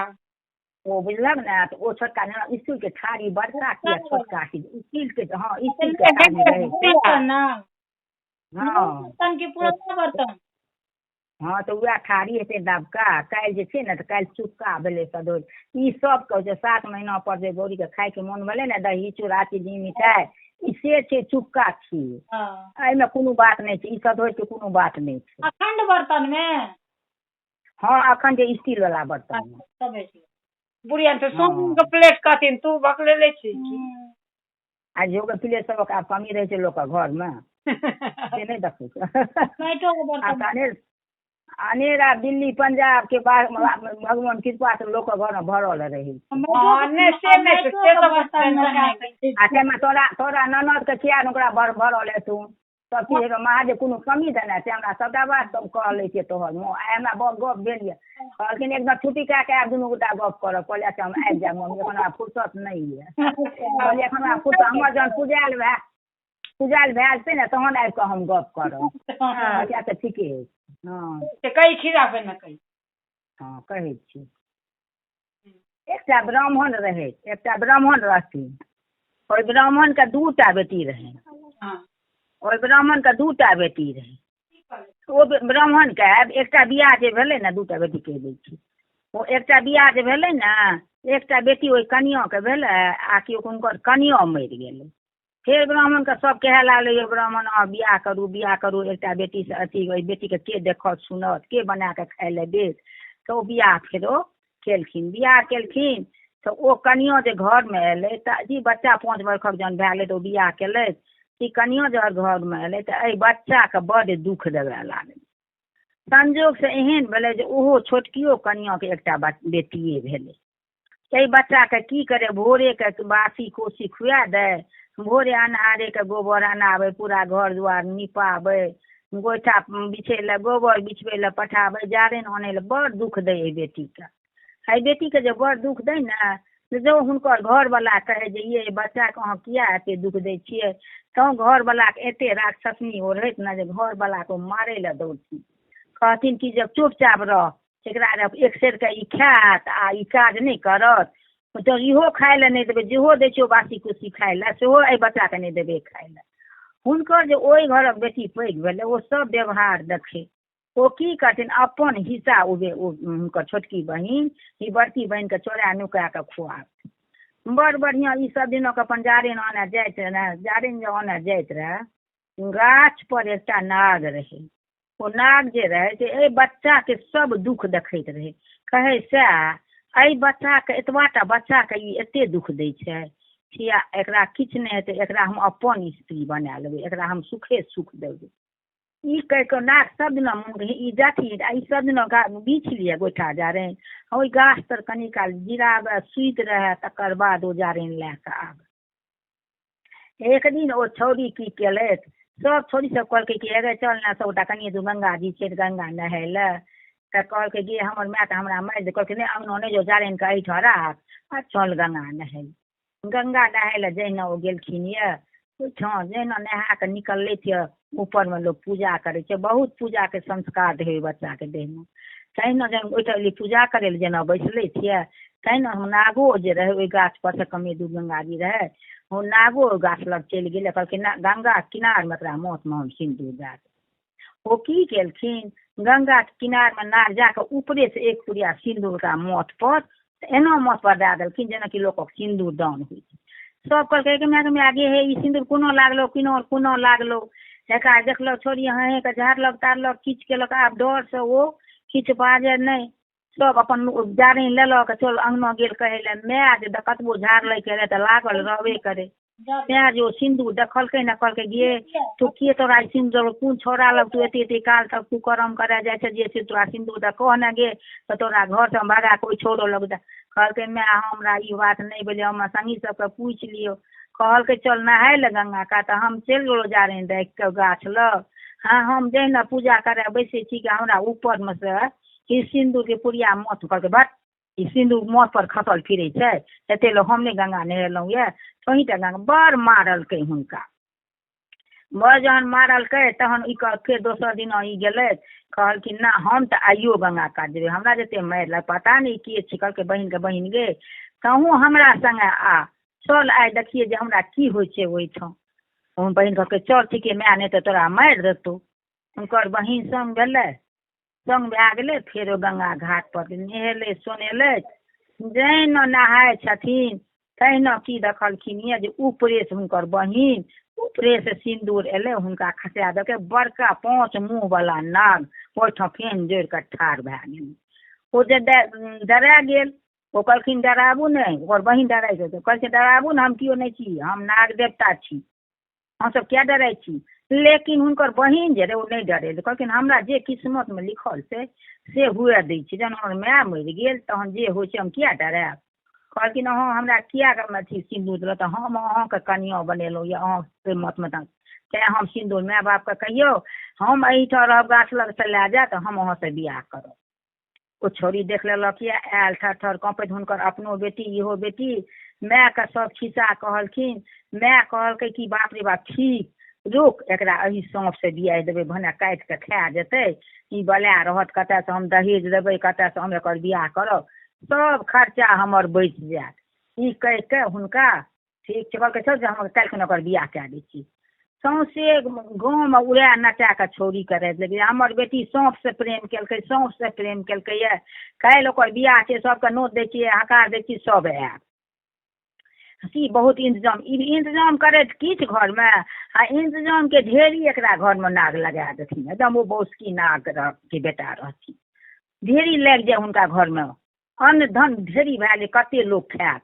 [SPEAKER 1] ओ बुझलक ने तऽ ओ छोटका जेना स्टील के थारी बड़का किया छोटका स्टील के हाँ स्टील के थारी रहै छै हाँ
[SPEAKER 2] बर्तन
[SPEAKER 1] हाँ तऽ वएह थारी हेतै नवका काल्हि जे छै ने तऽ काल्हि चुक्का भेलै सधोर ई सब कहै छै 7 महीना पर जे गौरी के खाय के मोन भेलै ने दही चूड़ा चीनी मिठाई ई से छै चुक्का खीर एहिमे कोनो बात नहीं छै ई सधोर के कोनो बात नहीं छै
[SPEAKER 2] अखंड बर्तन में
[SPEAKER 1] हाँ अखन जे स्टील वाला बर्तन में
[SPEAKER 2] बुढ़िया से सोन के प्लेट कहथिन तू बकले ले छी
[SPEAKER 1] आ जो के प्लेट सब आब कमी रहे छै लोक घर में से नहीं देखै छै अनेरा दिल्ली पंजाब के बाद भगवान कृपा से लोक घर में भरल रही। तोरा ननद के किया ओकरा भरल है तू सब चीज महादेव कोनो कमी देना छै हमरा सबटा बात सब कह लै छियै तोहर हमरा गप भेल यऽ कहलखिन एकदम छुट्टी कए के आब दुनू गोटा गप करब कहलिए अच्छा हम आबि जायब मम्मी एखन हमरा फुर्सत नहीं है कहलिए एखन हमरा फुर्सत हमर जहन पूजायल भए जेतै ने तहन आबि कऽ हम गप करब अच्छा ठीके अछि। हाँ
[SPEAKER 2] कई खीरा पे न कई
[SPEAKER 1] हाँ कहै छी एकटा ब्राह्मण रहथिन ओहि ब्राह्मण के 2टा बेटी रहे। ओहि ब्राह्मण के 2टा बेटी रहे। ओ ब्राह्मण के एकटा बियाह जे भेलै ने 2टा बेटी के दै छी ओ एकटा बियाह जे भेलै ने एकटा बेटी ओहि कनिया के भेलै आ कि हुनकर कनिया मरि गेलै। फिर ब्राह्मण के सब कहे लागलै ब्राह्मण बियाह करू एकटा बेटी से अथी ओहि बेटी के देखत सुनत के बना के खाय ले देत तो ओ बियाह फेरो केलखिन तो ओ कनिया जे घर में एलै तऽ जी बच्चा 5 वर्षक जहन भए गेलै तऽ ओ बियाह केलथि ई कनिया जे घर में एलै तऽ एहि बच्चा के बड़ दुख देवे लागलै। संजोग से एहन भेलै जे ओहो छोटकियो कनिया के एकटा बेटिए भेलै। एहि बच्चा के की करे भोरे के बासी कोसी खुआ दे भोरे अन्हारे के गोबर अनाबै पूरा घर दुआर निपाबै गोइठा बिछै ले गोबर बिछबै ले पठाबै जारनि आनै ले बड़ दुख दै एहि बेटी के। एहि बेटी के जे बड़ दुख दै ने जो हुनकर घर वाला कहे जे ये बच्चा के अहाँ किया एते दुख दै छियै तो घर वाला के एते राक्षसनी ओ रहैत ने जे घर वाला को मारे ले दौड़ती कहथिन कि जब चुपचाप रह एकरा एक सेर के ई खायत आ ई काज नहीं करत तो इहो खाय ले नहीं देबै जेहो दै छियै बासी कुसी खाय ले सेहो एहि बच्चा के नहीं देबै खाय ले। हुनकर जे ओहि घरक बेटी पैघ भेलै ओ सब व्यवहार देखै ओ की करथिन अपन हिस्सा हुनकर छोटकी बहिन ई बड़की बहिन के चोरा नुका के खुआब बड़ बढ़िया ई सब दिनों के अपन जारनि आने जाइत रहे जारनि जे आने जाइत रहे गाछ पर एकटा नाग रहे ओ नाग जे रहे से एहि बच्चा के सब दुख देखैत रहे कहे सएह एहि बच्चा के एतबाटा बच्चा के ई एते दुख दै छै किया एकरा किछु नहीं हेतै एकरा हम अपन स्त्री बना लेबै एकरा हम सुखे सुख देबै ई कह के नाग सब दिन ई जाठी ई सब दिन बीछ लिये गोइठा जारनि ओहि गाछ तर कनी काल गिराबे सुति रहे तकर बाद ओ जारनि लए के आब एक दिन ओ छौड़ी की केलथि सब छौड़ी सब कहलकै कि अरे चल ना सबटा कनिए तू गंगा जी छै गंगा नहाय ले तऽ कहलकै गे हमर माय तऽ हमरा मारि दे कहलकै नहीं अंगनो नहीं जो जारनि के एहिठाम राख आ चल गंगा नहाय ले जहिना ओ गेलखिन ये ओहिठाम जहिना नहा के निकलले थे ऊपर में लोग पूजा करे छै बहुत पूजा के संस्कार रहे बच्चा के देह में तहिना जब ओहिठाम पूजा करे ले जेना बैसले छियै तहिना हम नागो जे रहे ओहि गाछ पर से कमे दूर गंगा जी रहे ओ नागो गाछ लग चलि गेलै कहलकै गंगा किनार में एकरा माथ में हम सिंदूर दए देब ओ की केलखिन गंगा के किनार में नाग जाके ऊपरे से एक पुड़िया सिंदूर का माथ पर एना माथ पर दए देलखिन जेनाकि लोक सिंदूर दान होइ छै सब कहलकै कि मैं आगे हे ई सिंदूर कोनो लागलो कोनो लागलो एका देखलो छोड़ी हाँ के झाड़लक तारलक किछु केलक आब डर से ओ किछु बाजे नहीं सब अपन जारनि लेलक चल अंगना गेल कहे ले माय जे कतबो झाड़ले करे तो लागल रहबे करे माय जो सिंदूर देखलकै ने कहलकै गे तू के तोरा सिंदूर कोन छोड़ा लग तू एते काल तक तू करम करे जाइ छै जे तोरा सिंदूर दे कह ने गे तो तोरा घर से भगा कोई छोड़ो लग दे कहलकै माय हमरा ई बात नहीं भेलै हम संगी सबके पूछि लियो कहलकै चल नहाय ले गंगा का तो हम चलि गेलो जारनि देख के गाछ लग हाँ हम जहिना पूजा करे बैसे छी कि हमरा ऊपर में से ई सिंदूर के पुड़िया माथ कहलकै भट ई सिंदूर माथ पर खसल फिरे छै एते लोग हम नहीं गंगा नहेलहुँ ये तोहीटा गंगा बड़ मारलकै हुनका बड़ जहन मारलकै तहन ई फेर दोसर दिना ई गेलै कहलखिन ना हम तो आइयो गंगा काट देबै हमरा जते मारि लग पता नहीं के छी कहलकै बहिन के बहिन गे तहूँ हमरा संगे आ चल आइ देखिए जे हमरा की होइ छै ओहिठाम हम बहिन कहलकै चल ठीके माय नहीं तो तोरा मारि देतौ हुनकर बहिन संग भेलै संग भए गेलै फेर गंगा घाट पर नहेलै सोनेलै जहिना नहाय छथिन तहिना की देखलखिन ये जे ऊपरे से हुनकर बहिन ऊपरे से सिंदूर एलै हुनका खसा देलकै बड़का 5 मुँह वाला नाग ओहिठाम फेन जोड़ि कऽ ठाढ़ भए गेल ओ जे डरा गेल ओ कहलखिन डराबू नहीं ओकर बहिन डराइ छै कहलखिन डराबू ने हम कियो नहीं छी हम नाग देवता छी हम सब क्या डराइ छी लेकिन हुनकर बहिन जे रहे वो नहीं डरे, कहलखिन हमरा जे किस्मत में लिखल से हुए दै छी, जहन हमर माय मरि गेल तहन जे होइ छै हम किया डरायब। कहलखिन अहाँ हमरा किया अथी सिन्दूर देलहुँ, तऽ हम अहाँके कनिया बनेलहुँ या अहाँके मतमे चाहे हम सिन्दूर माय बापके कहियौ हम एहिठाम रहब गाछ लग से लए जायत हम अहाँसँ बियाह करब। ओ छोरी देख लेलक यऽ आयल थर काँपैत, हुनकर अपनो बेटी इहो बेटी, मायके सब खिस्सा कहलखिन। माय कहलकै कि बाप रे बाप ठीक रुक, एकरा एहि साँपसँ बियाह देबै, भने काटि कऽ खा जेतै, ई बला रहत, कतयसँ हम दहेज देबै, कतयसँ हम एकर बियाह करब, सब खर्चा हमर बचि जायत। ई कहि के हुनका ठीक छै कहलकै चल हम काल्हि ओकर बियाह कए दै छी। सौंसे गाँवमे उड़ाए नचा कऽ छौरीके राखि देलकै, हमर बेटी साँपसँ प्रेम केलकै, साँपसँ प्रेम केलकै यऽ, काल्हि ओकर बियाह छै, सबके नोत दै छियै, हकार दै छियै, सब आयत। की बहुत इंतजाम करैत किछु घरमे आ इंतजाम के ढेरी एकरा घरमे नाग लगा देथिन, एकदम ओ बौसकी नाग के बेटा रहथिन, ढेरी लागि जाए हुनका घरमे, अन्न धन ढेरी भए जाए, कते लोक खायत।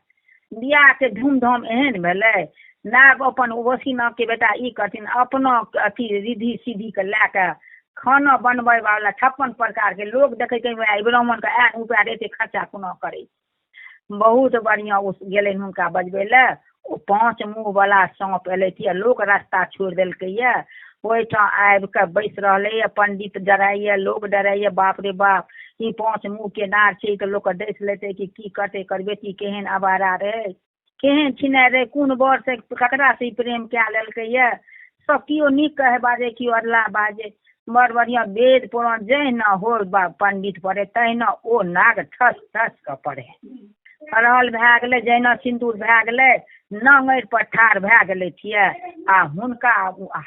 [SPEAKER 1] बियाह के धूमधाम एहन भेलै, नाग अपन बौसकी नाग के बेटा ई करथिन अपना अथी रिद्धि सिद्धि के लए कऽ खाना बनबै वाला 56 प्रकार के लोग देखे ब्राह्मण के एन उपाय एते खर्चा कोना करे। बहुत बढ़िया ओ गेलै हुनका बजबै लए, ओ 5 मुँह वाला साँप एलै, लोक रास्ता छोड़ि देलकै यऽ, ओहिठाम आबि कऽ बैस रहलै, पंडित डराइए, लोग डराइए, बाप रे बाप ई 5 मुँह के नार छै तऽ लोक डैस लेतै कि की करतै, एकर बेटी केहन आवारा रहै, केहन छिनाइ रहै, कोन बर से ककरा से प्रेम कए लेलकै यऽ। सब केओ नीक कहे बाजे, केओ अरला बाजे, बड़ बढ़िया वेद पुराण जहिना हो पंडित पढ़े तहिना ओ नाग ठस ठस कऽ पढ़े। अरहल भए गेलै, जहिना सिन्दूर भए गेलै, नांगरि पर ठाढ़ भए गेलै थिए, आ हुनका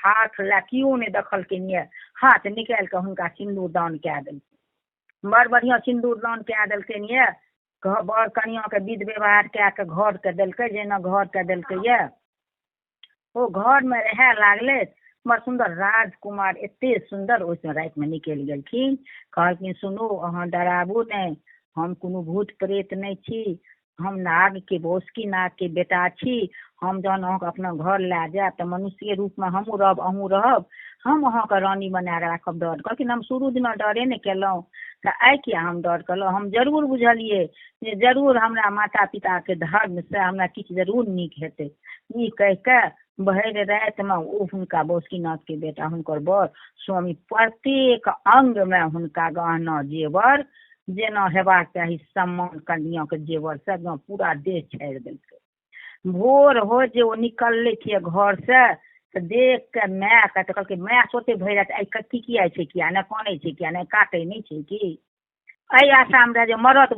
[SPEAKER 1] हाथ लए केओ नहि देखलखिन यऽ, हाथ निकालि कऽ हुनका सिन्दूर दान कए देलखिन, बड़ बढ़िया सिन्दूर दान कए देलखिन यऽ। बर कनियाके विध व्यवहार कए कऽ घरके देलकै, जेना घरके देलकै यऽ ओ घरमे रहए लागलै, बड़ सुन्दर राजकुमार एते सुन्दर ओहिसँ रातिमे निकलि गेलखिन, कहलखिन सुनू अहाँ डराबू नहि, हम कोनो भूत प्रेत नहि छी, हम नाग के बौसकी नाग के बेटा छी, हम जहन अहाँके अपना घर लए जायब तऽ मनुष्य रूपमे हमहूँ रहब अहूँ रहब, हम अहाँके रानी बना राखब। डर कहलखिन हम शुरू दिना डरे नहि केलहुँ तऽ आइ किया हम डर केलहुँ, हम जरूर बुझलियै जे जरूर हमरा माता पिताके धर्मसँ हमरा किछु जरूर नीक हेतै। ई कहि कऽ भरि रातिमे ओ हुनका बौसकीनाथके बेटा हुनकर बर स्वामी प्रत्येक अंगमे हुनका गहना जेवर जेना हेबाक चाही सम्मान कन्याके जेवर से एकदम पूरा देह छाड़ि देलकै। भोर हो जे ओ निकलले थे घर से तऽ देख के माय के कहलकै, माय सोचे भरि राति आई कथी किया छै, किया नहि कानै छै, किया नहि काटै नहि छै कि एहि आशामे रहे जे मरत।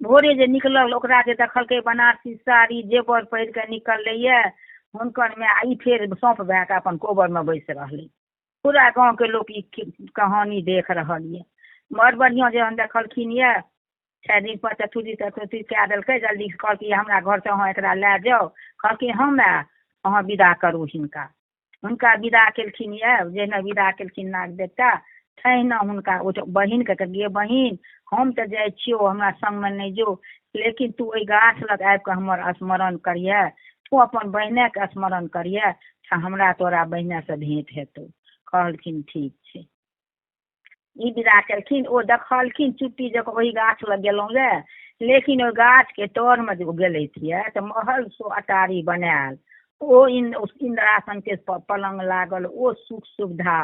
[SPEAKER 1] भोरे जे निकलल ओकरा जे देखलकै बनारसी साड़ी जेवर पहिर के निकललै यऽ हुनकर माय, ई फेर सौंप भए कऽ अपन कोबरमे बैस रहलै। पूरा गाँवके लोक ई कहानी देख रहल यऽ। बड़ बढ़िआँ जे हम देखलखिन यऽ, 6 दिन पर चतुर्थी कए देलकै, जल्दी कहलकै हमरा घरसँ अहाँ एकरा लए जाउ, कहलकै हम अहाँ विदा करू हिनका। हुनका विदा केलखिन यऽ, जेना विदा केलखिन नाग देवता तहिना हुनका ओ बहिनके कहलियै बहिन हम तऽ जाइ छियौ, हमरा संगमे नहि जो, लेकिन तू ओहि गाछ लग आबि कऽ हमर स्मरण करिहे, तू अपन बहिनेके स्मरण करिहे, हमरा तोरा बहिनेसँ भेंट हेतौ। कहलखिन ठीक छै। ई विदा केलखिन, ओ देखलखिन चुट्टी जकाँ ओहि गाछ लग गेलहुँ रे, लेकिन ओहि गाछके तरमे जे गेलै थिए तऽ महल सो अटारी बनायल, ओ इंद्रासनके पलंग लागल, ओ सुख सुविधा,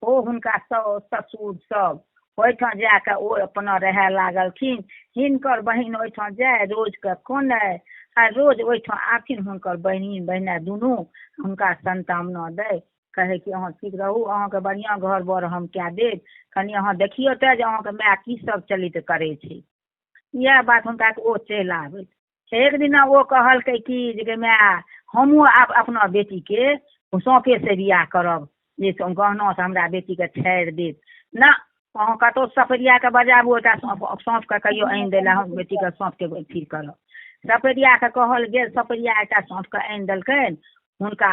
[SPEAKER 1] ओ हुनका ससुर सब ओहिठाम जा कऽ ओ अपना रहए लागलखिन। हिनकर बहिन ओहिठाम जाए रोजके कोने आ रोज ओहिठाम आथिन हुनकर बहिना दुनू हुनका संतामना दै, कहे कि अहाँ ठीक रहू, अहाँके बढ़िआँ घर बर हम कए देब, कनि अहाँ देखियौ तऽ जे अहाँके माय की सब चलित करे छै। इएह बात हुनका ओ चलि आबै। एक दिना ओ कहलकै कि जे माय हमहूँ आब अपना बेटीके साँपे से बियाह करब, जे गहना से हमरा बेटीके छाड़ि देब ना, अहाँ कतहु सपरियाके बजाबू, ओटा साँपके कहियो आनि दै लए हम बेटीके साँपके अथी करब। सपरियाके कहल गेल, सपरिया एकटा साँपके आनि देलकनि हुनका,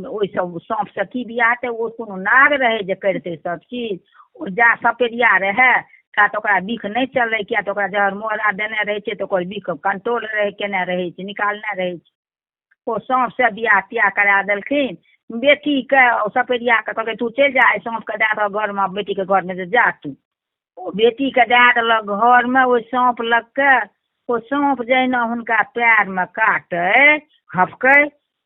[SPEAKER 1] ओहिसँ साँपसँ की बियाह हेतै, ओ कोनो नाग रहै जे करितै सब चीज, ओ जा सपेरिया रहै ता तऽ ओकरा बिख नहि चलै, किया तऽ ओकरा जहर मोहरा देने रहै छै तऽ ओकर बिख कंट्रोल रहे केने रहै छै, निकालने रहै छै। ओ साँप से बियाह तियाह करा देलखिन। बेटी के सपेरिया के कहलकै तू चलि जा, साँप के दे दह घर में, बेटी के घर में जा तू। ओ बेटी के दे देलक घर में, ओ साँप लग के। ओ साँप जहिना हुनका पैर में काटे हफकै,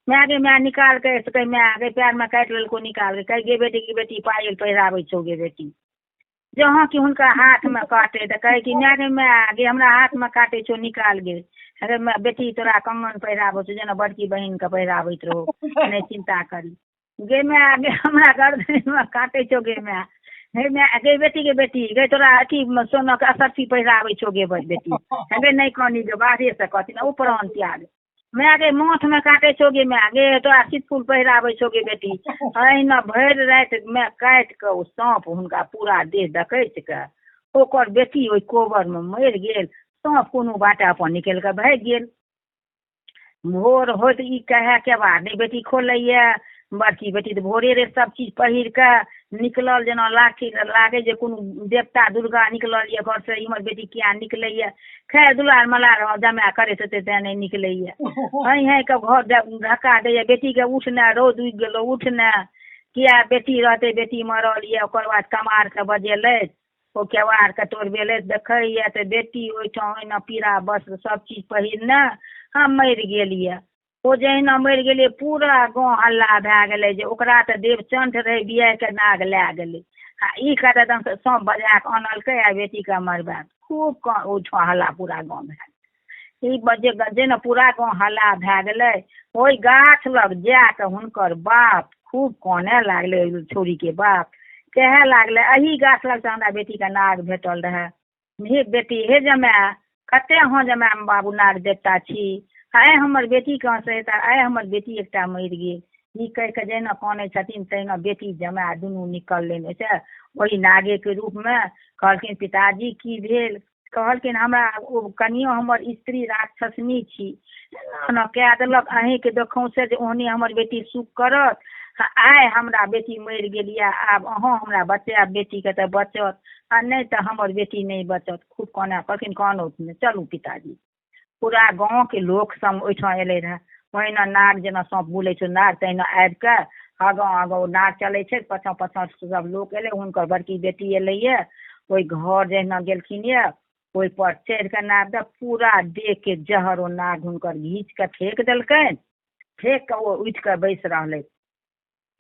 [SPEAKER 1] माय गे माय निकाल के कहे माय गे पैर में काटि लेलको निकाल के, कहे गे बेटी पायल पहिराबै छौ गे बेटी। जहाँ कि हुनका हाथ में काटे तो कहे कि माय गे हमरा हाथ में काटे छो निकाल गे। अरे बेटी तोरा कंगन पहिराबो छो जेना बड़की बहिन के पहिराबैत रहो, नहीं चिंता करी। गे माय गे हमरा गर्दन में काटे छो गे माय, हे माय गे बेटी गे तोरा अथी सोना के असरफी पहिराबै छो गे बेटी, गे नहीं कहनी गे बाहरे से कहती ना उपरान त्याग। माय गे माथ में काटे छो गे माय गे तोरा सितफुल पहिराबै छो गे बेटी। अहिना भरि राति में काटि के ओ साँप हुनका पूरा देह डकैत के ओकर बेटी ओहि कोबर में मरि गेल। साँप कोनो बाटे अपन निकलि के भागि गेल। भोर होइत ई कहे के बाद नहीं बेटी खोलैया, बड़की बेटी तो भोरे रे सब चीज पहिर के निकलल जेना लागे जे कोनो देवता दुर्गा निकलल ये घर से, इमहर बेटी किया निकलैया, खैर दुलार मलार जमा करैत हेतै तें नहीं निकलैया। हैं के घर धक्का दैया, बेटी के उठने रौद उगि गेलो उठने, किया बेटी रहते बेटी मरल ये। ओकर बाद कमार के बजेलैथ, ओ केवाड़ के तोड़बेलैथ, देखैया तो बेटी ओहिठाम ओहिना पीड़ा बस सब चीज पहिरने हम मरि गेलिए। ओ जहिना मरि गेलिए पूरा गाँव हल्ला भए गेलै जे ओकरा तऽ देवचंठ रहे बियाह के नाग लए गेलै, आ ई कते दम से साँप बजा के आनलकै आ बेटी के मरबा। खूब ओहिठाम हल्ला पूरा गाँव भए गेलै। ई बजे ने पूरा गाँव हल्ला भए गेलै। ओहि गाछ लग जाके हुनकर बाप खूब काने लागले, छोरी के बाप कहे लागले अही गाछ लग से हमरा बेटी के नाग भेटल रहे। हे बेटी हे जमाय कते हाँ जमाय बाबू नाग देवता छी, आए हमर बेटी कहाँ से हेता, आए हमर बेटी एकटा मरि गेल। ई कह के जहिना काने छथिन तहिना बेटी जमाय दुनू निकललै से वही नागे के रूप में। कहलखिन पिताजी की भेल, कहलखिन हमरा ओ कनियो हमर स्त्री राक्षसनी छी, एना कह देलक अहीं के देखौं से जे ओहनी हमर बेटी सुख करत। आइ हमरा बेटी मरि गेल ये, आब अहाँ हमरा बचायब बेटी के तऽ बचत, आ नहीं तो हमर बेटी नहीं बचत। खूब काने, कहलखिन कानौ चलू पिताजी। पूरा गाँव के लोक सब ओहिठाम एले रहे। ओहिना नाग जेना साँप बुलै छै नाग तहिना आबि के आगाँ आगाँ नाग चलै छै, पाछाँ पाछाँ सब लोक एले। हुनकर बड़की बेटी एलै ये, ओहि घर जहिना गेलखिन ये ओहि पर चढ़ि के नाग दे पूरा देह के जहर ओ नाग हुनकर घींच के फेंक देलकैन। फेंक के ओ उठि के बैस रहलै।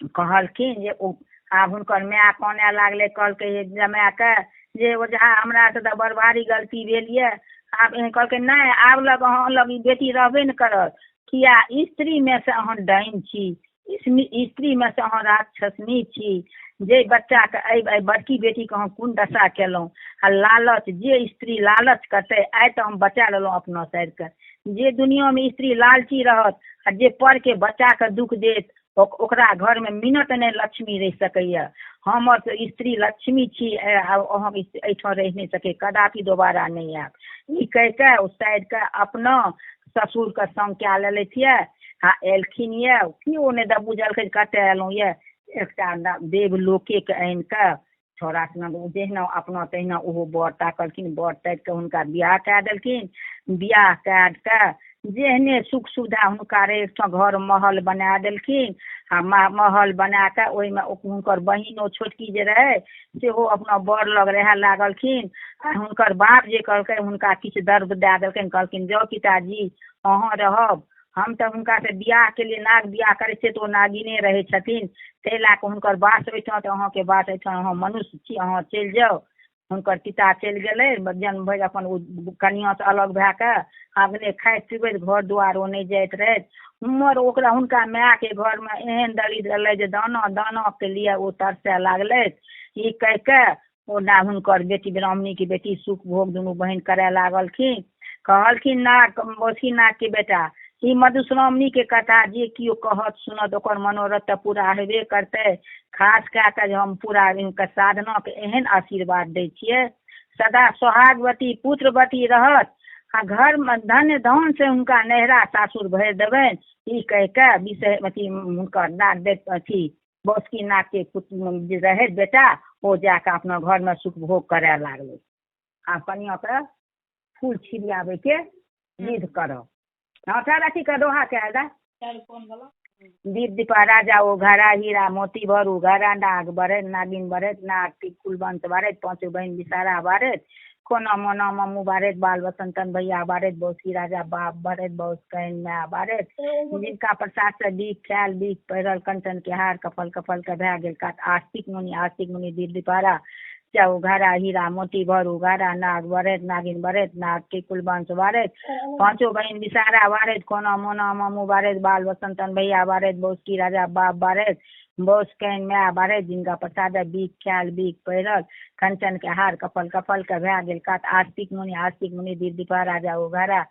[SPEAKER 1] कहलखिन जे ओ आब हुनकर माय काने लागले, कहलकै जमाय के जे ओझा हमरा से तऽ बड़ भारी गलती भेल ये। आब एहन कहलकै नहीं आब लग अहाँ लग ई बेटी रहबे न करत, किया स्त्री में से अहाँ डाइन छी, स्त्री में से अहाँ राक्षसनी छी। जे बच्चा के बड़की बेटी के अहाँ कोन दशा केलहुँ, आ लालच जे स्त्री लालच करते आइ तऽ हम बचा लेलहुँ अपना साइड के। जे दुनिया में स्त्री लालची रहत आ जे पर के बच्चा के दुख देत ओकरा घर में मिनट नहीं लक्ष्मी रह सकैया। हमर स्त्री लक्ष्मी छी, अहाँ एहिठाम रह नहीं सके, कदापि दोबारा नहीं आयब। ई कह के उस साइड के अपना ससुर के संग क्या लेलथि ये आ एलखिन ये। केओ नहीं द बुझलकै कते एलहुँ ये, एकटा देव लोके के आनि के छोड़ा जहिना अपना तहिना ओहो बर ताकलखिन, बर ताकि के हुनका बियाह कए देलखिन। बियाह कए के जेहने सुख सुविधा हुनका रहे एकठाम घर महल बना देलखिन। आ महल बना के ओहिमे हुनकर बहिनो छोटकी जे रहे सेहो अपना बर लग रहे लागलखिन। आ हुनकर बाप जे कहलकै हुनका किछु दर्द दए देलखिन, कहलखिन जाउ पिताजी अहाँ रहब, हम तऽ हुनका से बियाह के लिए नाग बियाह करे छियै तो नागिने रहे छथिन, ताहि लए कऽ हुनकर बास ओहिठाम तऽ अहाँके बास एहिठाम अहाँ मनुष्य छी, अहाँ चलि जाउ। हुनकर पिता चलि गेलै जन्म भरि अपन कनिया से अलग भए के आगने खाइत पीबैत घर दुआर ओ नहीं जाइत रहे। उमर ओकरा हुनका माय के घर में एहन दलित रहलै जे दाना दाना के लिए ओ तरसे लागलै। ई कह के ओ ना हुनकर बेटी ब्राह्मणी की बेटी सुख भोग दुनू बहन करे लागलखिन। कहलखिन नाग ओथी नाग के बेटा ई मधुश्रावणी के कथा जे कियो कहत सुनत ओकर मनोरथ तऽ पूरा हेबे करतै। खास कए के जे हम पूरा साधना के एहन आशीर्वाद दै छियै सदा सोहागवती पुत्रवती रहत, आ घर में धन धान से हुनका नैहरा सासुर भरि देबनि। ई कह के विषय अथी हुनकर नाग अथी बौसकी नाग के जे रहे बेटा ओ जाके अपना घर में सुख भोग करे लागले। आ कनिया के फूल छिड़ियाबे के विध करब। हाँ अथी का दोहा के आएगा। दीप दीपा राजा ओ घरा हीरा मोती भरू घरा नाग बरत नागिन बरत नाग टिकुल बंश बारत पांचों बहन बिसारा बारत कोना मोना ममू बारत बाल वसंतन भैया बारत बौसी राजा बाप बारत बौस कहन मैं बारत जिनका प्रसाद से बीक ख्याल बीक पैरल कंचन के हार कफल कफल के भै गेल काट आस्तिक मुनि दीप दीपारा चाउ घरा हीरा मोती भरू घरा नाग बरत नागिन बरत नाग टिकुल बंश बारत पांचों बहन बिसारा बारत कोना मोना ममू बारत बाल वसंतन भैया बारत बौसी राजा बाप बारत बौस कहन मैं बारत जिनका प्रसाद बीक ख्याल बीक पैरल कंचन के हार कफल कफल के भै गेल काट आस्तिक मुनि दीप दीपा राजा ओ घरा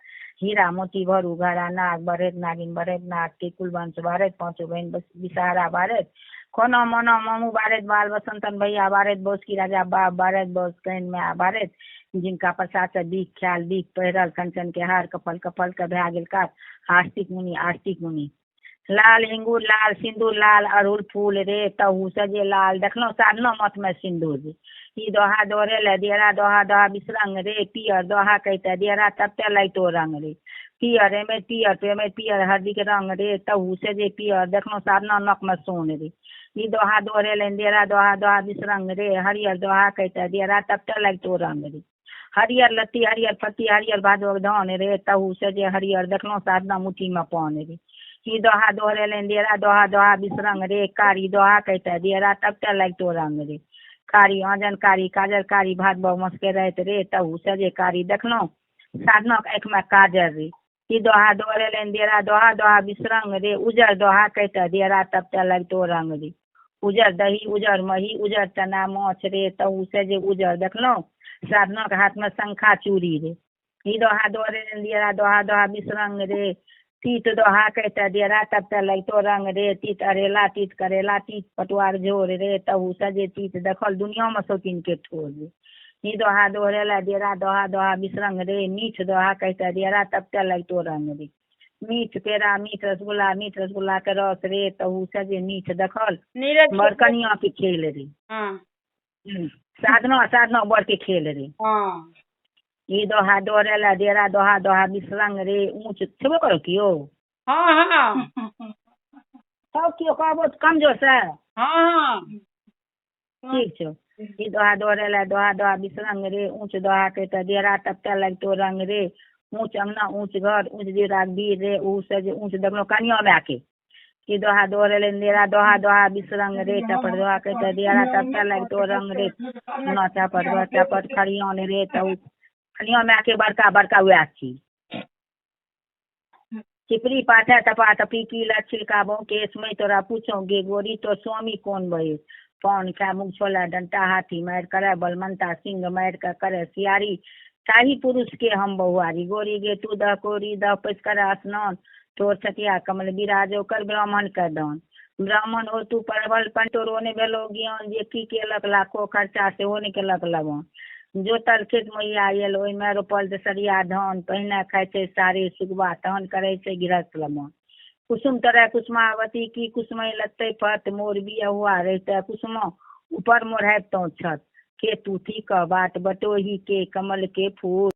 [SPEAKER 1] हीरा मोती भरू घरा नाग बरत नागिन बरत नाग टिकुल बंश बारत पांचों बहन बिसारा बारत कोना मोना ममू बारत बाल वसंतन भैया बारत बौस की राजा बाप बारत बौस कहन मैं बारत जिनका प्रसाद से बीक ख्याल बीक पैरल कंचन के हार कफल कफल के भै गेल काट आस्तिक मुनि लाल हिंगूर लाल सिंदूर लाल अड़हुल फूल रे तहू सजे लाल देखलो साधनो मत में सिंदूर रे ई दोहा दोहरे ले दियरा दोहा दोहा बिसरंग रे पियर दोहा कहते दियरा तबते लाइटो रंग रे पियर में पियर हरदी के रंग रे तहू सजे पियर देखलो साधनो नक में सोन रे ई दोहा दोहरे ले दियरा दोहा दोहा बिसरंग रे हरियर दोहा कहते दियरा तबते लाइटो रंग रे हरियर लत्ती हरियर पत्ती हरियर भादो धान रे तहू सजे हरियर देखलो साधना मुट्ठी में पान रे ई दोहा दोहरे लेन दियरा दोहा दोहा बिसरंग रे कारी दोहा कहते दियरा तबते लाइटो रंग रे कारी आंजन कारी काजर कारी भात बहु मस्के रहत रे तहू सजे कारी देखलो साधना एक में काजर रे ई दोहा दोहरे लेन दियरा दोहा दोहा बिसरंग रे उजर दोहा कहते दियरा तबते लाइटो रंग रे उजर दही उजर मही उजर चना माछ रे तहू सजे उजर देखलो साधना के हाथ में शंखा चूड़ी रे ई दोहा दोहरे लेन दियरा दोहा दोहा बिसरंग रे तीत दोहा कहते दियरा तबते लाइटो रंग रे तीत अरेला तीत करेला तीत पटुआर झोर रे तहू सजे तीत देखल दुनिया में शौकीन के ठोर रे ई दोहा दोहरे ला दियरा दोहा दोहा बिसरंग रे मीठ दोहा कहते दियरा तबते लाइटो रंग रे मीठ पेड़ा मीठ रसगुल्ला के रस रे तहू सजे मीठ देखल बड़कनिया के खेल रे साधना बड़ के खेल रे ई दोहा दोहरे ला दियरा दोहा दोहा बिसरंग रे ऊंच छेबो करो कियो सब कियो कहबो कमजोर से ठीक छो ई दोहा दोहरे ला दोहा दोहा बिसरंग रे ऊंच दोहा कहते दियरा तबते लाइटो रंग रे ऊंच अंगना ऊंच घर ऊंच दियरा वीर रे ऊ सजे ऊंच देखलो कनिया में आके ई दोहा दोहरे ले दियरा दोहा दोहा बिसरंग रे चपट दोहा कहते दियरा तबते लाइटो रंग रे ना चपट खड़िया रे तऊ खनिया में आके बड़का बड़का हुआ छी चिपरी पाथे तपा तपी की छिलका बो केस में तोरा पूछोगे गोरी तो स्वामी कौन बहे पौन खा मुँह छोला डंटा हाथी मार करे बलमंता सिंह मार का करे सियारी शाही पुरुष के हम बहुआरी गोरी गे तू द कोरी द पैस कर स्नान तोर छतिया कमल बिराजो कर ब्राह्मण कर दान ब्राह्मण हो तू परवल पंटो रोने भेलो ज्ञान जे की केलक लाखो खर्चा से होने केलक लगन जोतल खेत मैया आयल ओहि में रोपल दसरिया धान पहिने खाय छै सारे सुगवा तहन करे छै गृहस्थ लमन कुसुम तरह कुसुमावती की कुसुमय लत्ते पत मोर बिया हुआ रहते कुसुमा ऊपर मोर है तो छत के तूथी का बाट बटोही के कमल के फूल